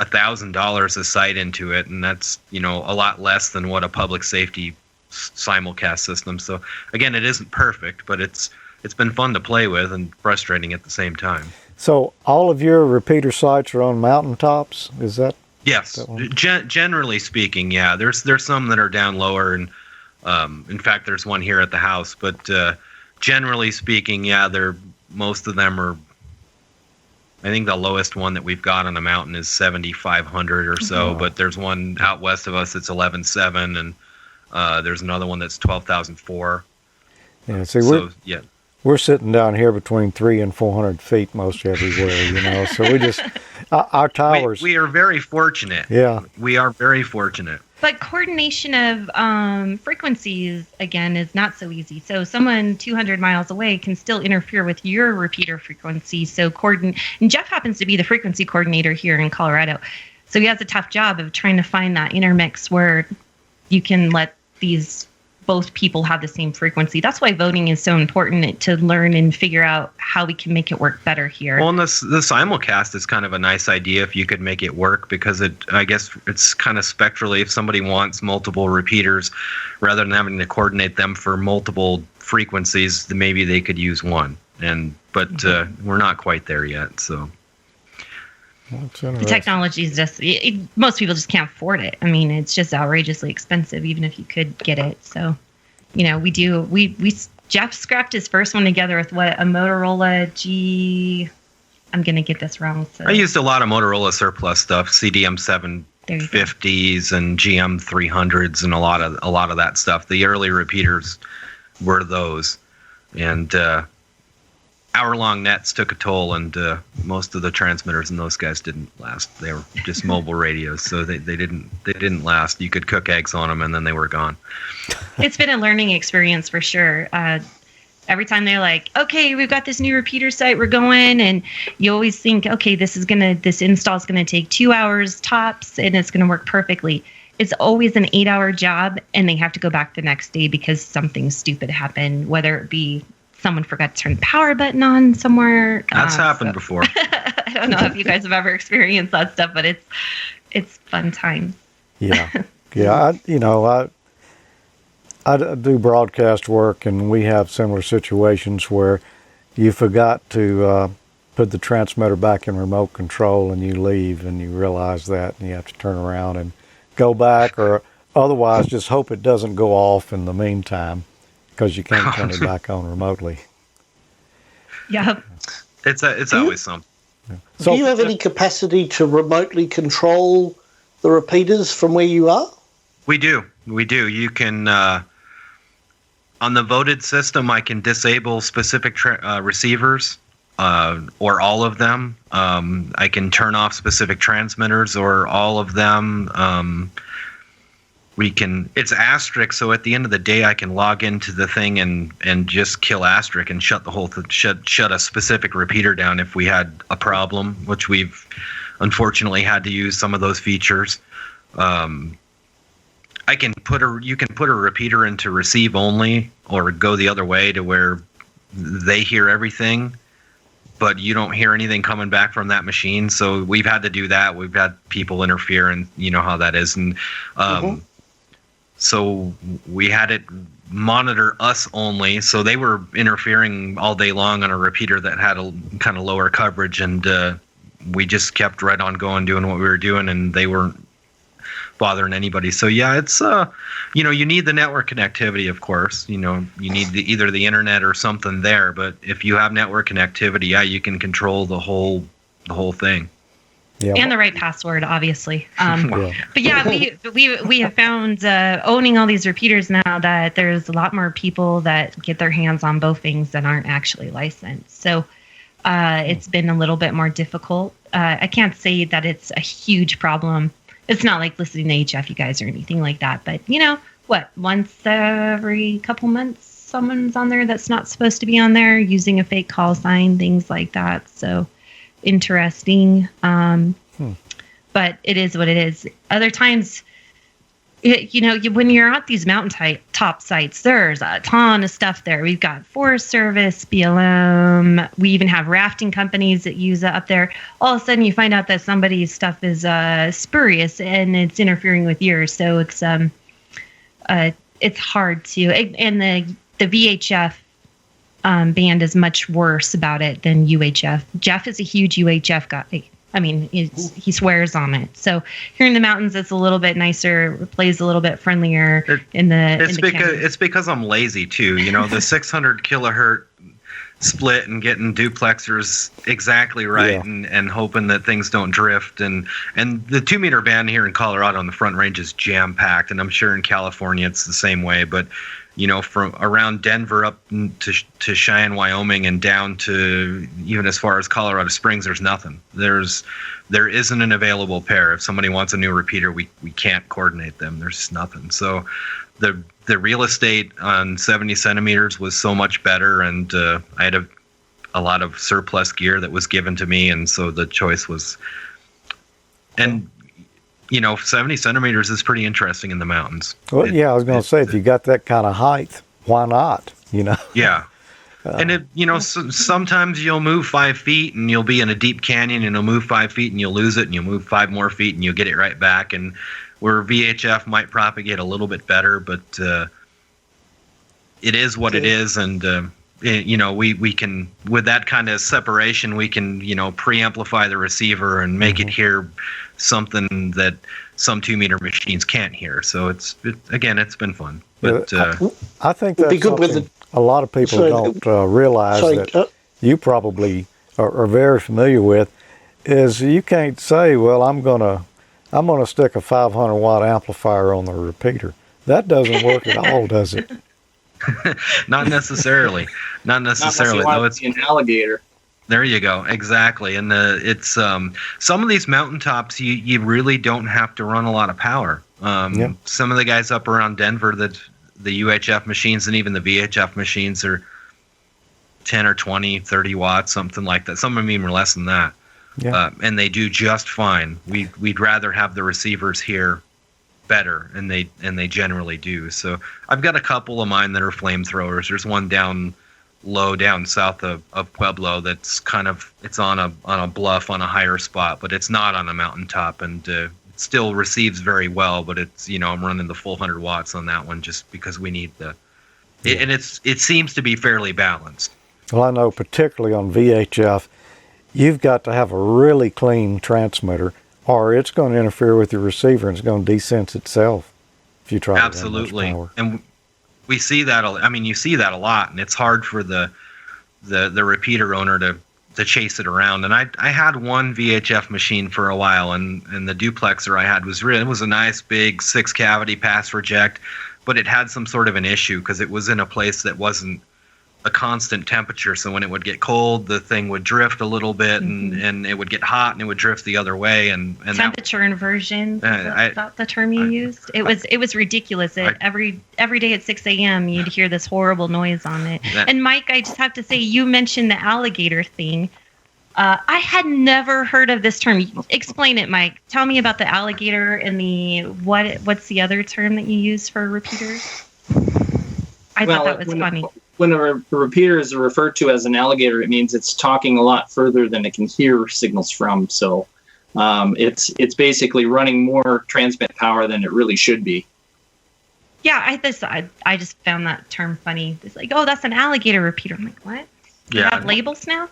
$1,000 a sight into it, and that's a lot less than what a public safety simulcast system. So again, it isn't perfect, but it's been fun to play with and frustrating at the same time. So all of your repeater sites are on mountaintops? Is that? Yes, generally speaking, yeah. There's some that are down lower, and in fact, there's one here at the house. But generally speaking, yeah, most of them are. I think the lowest one that we've got on the mountain is 7,500 or so. But there's one out west of us that's 11,700, and there's another one that's 12,004. Yeah, see, we're sitting down here between 300 and 400 feet most everywhere, So we just, our towers. We are very fortunate. Yeah. We are very fortunate. But coordination of frequencies, again, is not so easy. So someone 200 miles away can still interfere with your repeater frequency. So and Jeff happens to be the frequency coordinator here in Colorado. So he has a tough job of trying to find that intermix where you can let both people have the same frequency. That's why voting is so important, to learn and figure out how we can make it work better here. Well, and the simulcast is kind of a nice idea if you could make it work, because I guess it's kind of spectrally, if somebody wants multiple repeaters, rather than having to coordinate them for multiple frequencies, then maybe they could use one. But we're not quite there yet, so. The technology is just, most people just can't afford it. I mean, it's just outrageously expensive, even if you could get it. So, Jeff scrapped his first one together with a Motorola I'm going to get this wrong. So. I used a lot of Motorola surplus stuff, CDM 750s and GM 300s, and a lot of that stuff. The early repeaters were those, and hour-long nets took a toll, and most of the transmitters in those guys didn't last. They were just mobile radios, so they didn't last. You could cook eggs on them, and then they were gone. It's been a learning experience for sure. Every time they're like, okay, we've got this new repeater site, we're going, and you always think, okay, this install is gonna take 2 hours tops, and it's gonna work perfectly. It's always an 8-hour job, and they have to go back the next day because something stupid happened, whether it be someone forgot to turn the power button on somewhere. That's happened before. I don't know if you guys have ever experienced that stuff, but it's fun time. Yeah. Yeah. I do broadcast work, and we have similar situations where you forgot to put the transmitter back in remote control and you leave and you realize that and you have to turn around and go back, or otherwise just hope it doesn't go off in the meantime because you can't turn it back on remotely. Yep. It's always something. So, do you have any capacity to remotely control the repeaters from where you are? We do. You can, on the voted system, I can disable specific receivers, or all of them. I can turn off specific transmitters or all of them. It's asterisk, so at the end of the day, I can log into the thing and just kill asterisk and shut the whole shut a specific repeater down if we had a problem, which we've unfortunately had to use some of those features. You can put a repeater into receive only, or go the other way to where they hear everything, but you don't hear anything coming back from that machine. So we've had to do that. We've had people interfere, and you know how that is. And so we had it monitor us only. So they were interfering all day long on a repeater that had a kind of lower coverage, and we just kept right on going, doing what we were doing, and they weren't bothering anybody. So yeah, it's you need the network connectivity, of course. You need either the internet or something there, but if you have network connectivity, yeah, you can control the whole thing. yeah. And the right password, obviously. But yeah, we have found owning all these repeaters now that there's a lot more people that get their hands on both things that aren't actually licensed. So it's been a little bit more difficult. I can't say that it's a huge problem. It's not like listening to HF, you guys, or anything like that. But once every couple months, someone's on there that's not supposed to be on there, using a fake call sign, things like that. So interesting. But it is what it is. Other times, when you're at these mountaintop sites, there's a ton of stuff there. We've got Forest Service, BLM. We even have rafting companies that use it up there. All of a sudden, you find out that somebody's stuff is spurious and it's interfering with yours. So it's hard to. And the VHF band is much worse about it than UHF. Jeff is a huge UHF guy. I mean, he swears on it. So here in the mountains, it's a little bit nicer. It plays a little bit friendlier It's because I'm lazy too. The 600 kilohertz split and getting duplexers exactly right, and hoping that things don't drift. And the 2 meter band here in Colorado on the Front Range is jam packed, and I'm sure in California it's the same way. But from around Denver up to Cheyenne, Wyoming, and down to even as far as Colorado Springs, there's nothing. There isn't an available pair. If somebody wants a new repeater, we can't coordinate them. There's just nothing. So the real estate on 70 centimeters was so much better, and I had a lot of surplus gear that was given to me, and so the choice was. And 70 centimeters is pretty interesting in the mountains. Well, I was going to say, if you got that kind of height, why not? Yeah. And sometimes you'll move 5 feet and you'll be in a deep canyon, and you'll move 5 feet and you'll lose it, and you'll move 5 more feet and you'll get it right back. And where VHF might propagate a little bit better, but it is what it is. And we can, with that kind of separation, we can preamplify the receiver and make it hear something that some 2 meter machines can't hear. So it's been fun. But I think that's something a lot of people don't realize that you probably are very familiar with, is you can't say, well, I'm gonna stick a 500 watt amplifier on the repeater. That doesn't work at all, does it? Not necessarily. Not necessarily. No, it's an alligator. There you go. Exactly. And it's some of these mountaintops, you really don't have to run a lot of power. Some of the guys up around Denver, that the UHF machines and even the VHF machines are 10 or 20, 30 watts, something like that. Some of them even less than that. Yeah. And they do just fine. We'd rather have the receivers here better, and they generally do. So I've got a couple of mine that are flamethrowers. There's one down south of Pueblo that's it's on a bluff on a higher spot, but it's not on a mountaintop, and it still receives very well. But it's I'm running the full 100 watts on that one just because we need and it seems to be fairly balanced. Well, I know particularly on VHF, you've got to have a really clean transmitter, or it's going to interfere with your receiver and it's going to desense itself if you try to run Absolutely. much power. And we see that. I mean, you see that a lot, and it's hard for the repeater owner to chase it around. And I had one VHF machine for a while, and the duplexer I had was a nice big 6-cavity pass reject, but it had some sort of an issue because it was in a place that wasn't a constant temperature. So when it would get cold, the thing would drift a little bit, and it would get hot and it would drift the other way. And temperature inversion. Is that the term you used? It was ridiculous. Every day at 6 a.m. you'd hear this horrible noise on it. And Mike, I just have to say, you mentioned the alligator thing. I had never heard of this term. Explain it, Mike. Tell me about the alligator and what's the other term that you use for repeaters? I thought that was funny. When a repeater is referred to as an alligator, it means it's talking a lot further than it can hear signals from. So it's basically running more transmit power than it really should be. Yeah, I just found that term funny. It's like, oh, that's an alligator repeater. I'm like, what? You have labels now?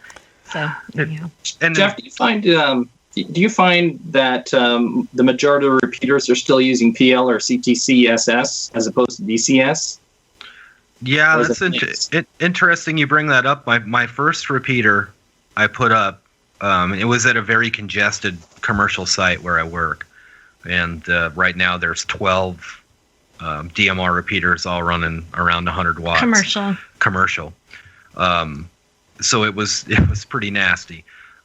So, yeah. And Jeff, do you find that the majority of repeaters are still using PL or CTC-SS as opposed to DCS? Yeah, that's interesting you bring that up. My first repeater I put up, it was at a very congested commercial site where I work. And right now there's 12 DMR repeaters all running around 100 watts. Commercial. So it was pretty nasty.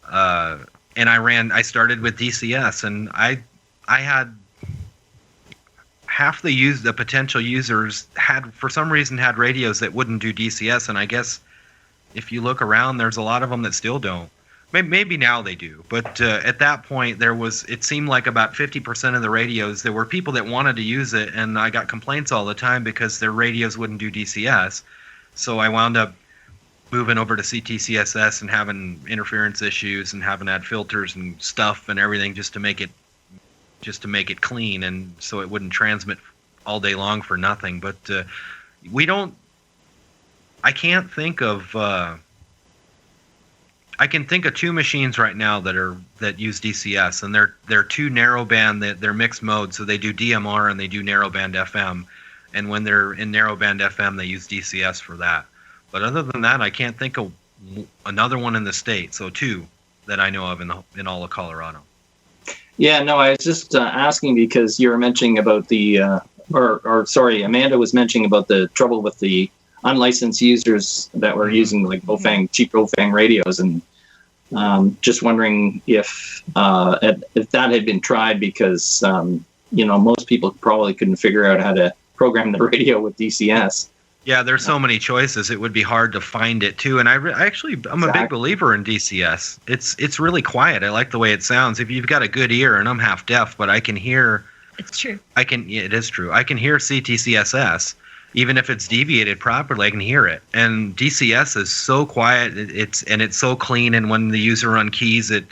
And I started with DCS, and I had half the potential users for some reason had radios that wouldn't do DCS, and I guess if you look around, there's a lot of them that still don't. Maybe now they do, but at that point it seemed like about 50% of the radios, there were people that wanted to use it, and I got complaints all the time because their radios wouldn't do DCS. So I wound up moving over to CTCSS and having interference issues and having to add filters and stuff and everything just to make it clean, and so it wouldn't transmit all day long for nothing. But I can't think of I can think of 2 machines right now that use DCS, and they're 2 narrowband, they're mixed mode, so they do DMR and they do narrowband FM, and when they're in narrowband FM they use DCS for that. But other than that, I can't think of another one in the state. So 2 that I know of in all of Colorado. Yeah, no, I was just asking because you were mentioning about Amanda was mentioning about the trouble with the unlicensed users that were using like cheap Bofang radios, and just wondering if that had been tried because most people probably couldn't figure out how to program the radio with DCS. Yeah, there's so many choices. It would be hard to find it too. And I'm a big believer in DCS. It's really quiet. I like the way it sounds. If you've got a good ear, and I'm half deaf, but I can hear. It's true. It is true. I can hear CTCSS, even if it's deviated properly. I can hear it. And DCS is so quiet. It's so clean. And when the user run keys, it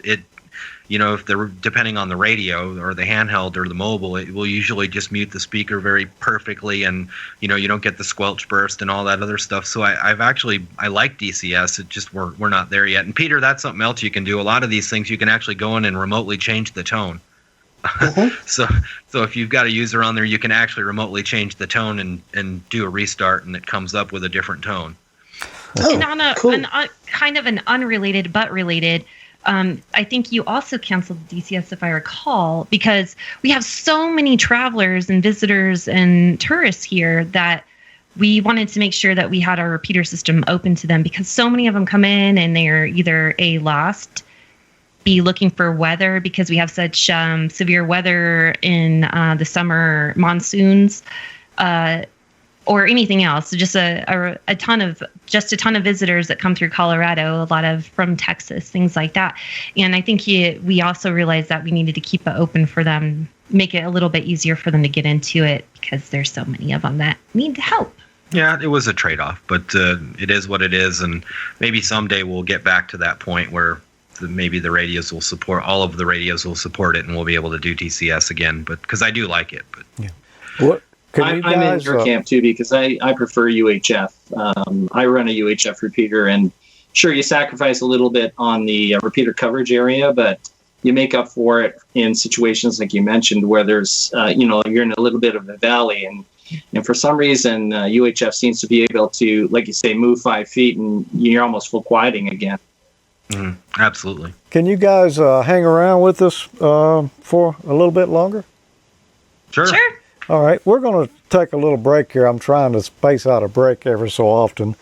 if they're depending on the radio or the handheld or the mobile, it will usually just mute the speaker very perfectly, and you don't get the squelch burst and all that other stuff. So I like DCS. It just we're not there yet. And Peter, that's something else you can do. A lot of these things you can actually go in and remotely change the tone. So if you've got a user on there, you can actually remotely change the tone and do a restart, and it comes up with a different tone. And on cool. Kind of an unrelated but related. I think you also canceled DCS, if I recall, because we have so many travelers and visitors and tourists here that we wanted to make sure that we had our repeater system open to them, because so many of them come in and they're either lost, B, looking for weather because we have such severe weather in the summer monsoons, or anything else. So just a ton of visitors that come through Colorado, a lot of from Texas, things like that. And I think we also realized that we needed to keep it open for them, make it a little bit easier for them to get into it, because there's so many of them that need help. Yeah, it was a trade-off, but it is what it is, and maybe someday we'll get back to that point where maybe the radios will support, all of the radios will support it, and we'll be able to do DCS again. But because I do like it. But yeah. What? I'm in your camp too, because I prefer UHF. I run a UHF repeater, and sure, you sacrifice a little bit on the repeater coverage area, but you make up for it in situations like you mentioned where there's, you're in a little bit of a valley, and for some reason, UHF seems to be able to, like you say, move 5 feet, and you're almost full quieting again. Absolutely. Can you guys hang around with us for a little bit longer? Sure. Sure. All right, we're going to take a little break here. I'm trying to space out a break every so often.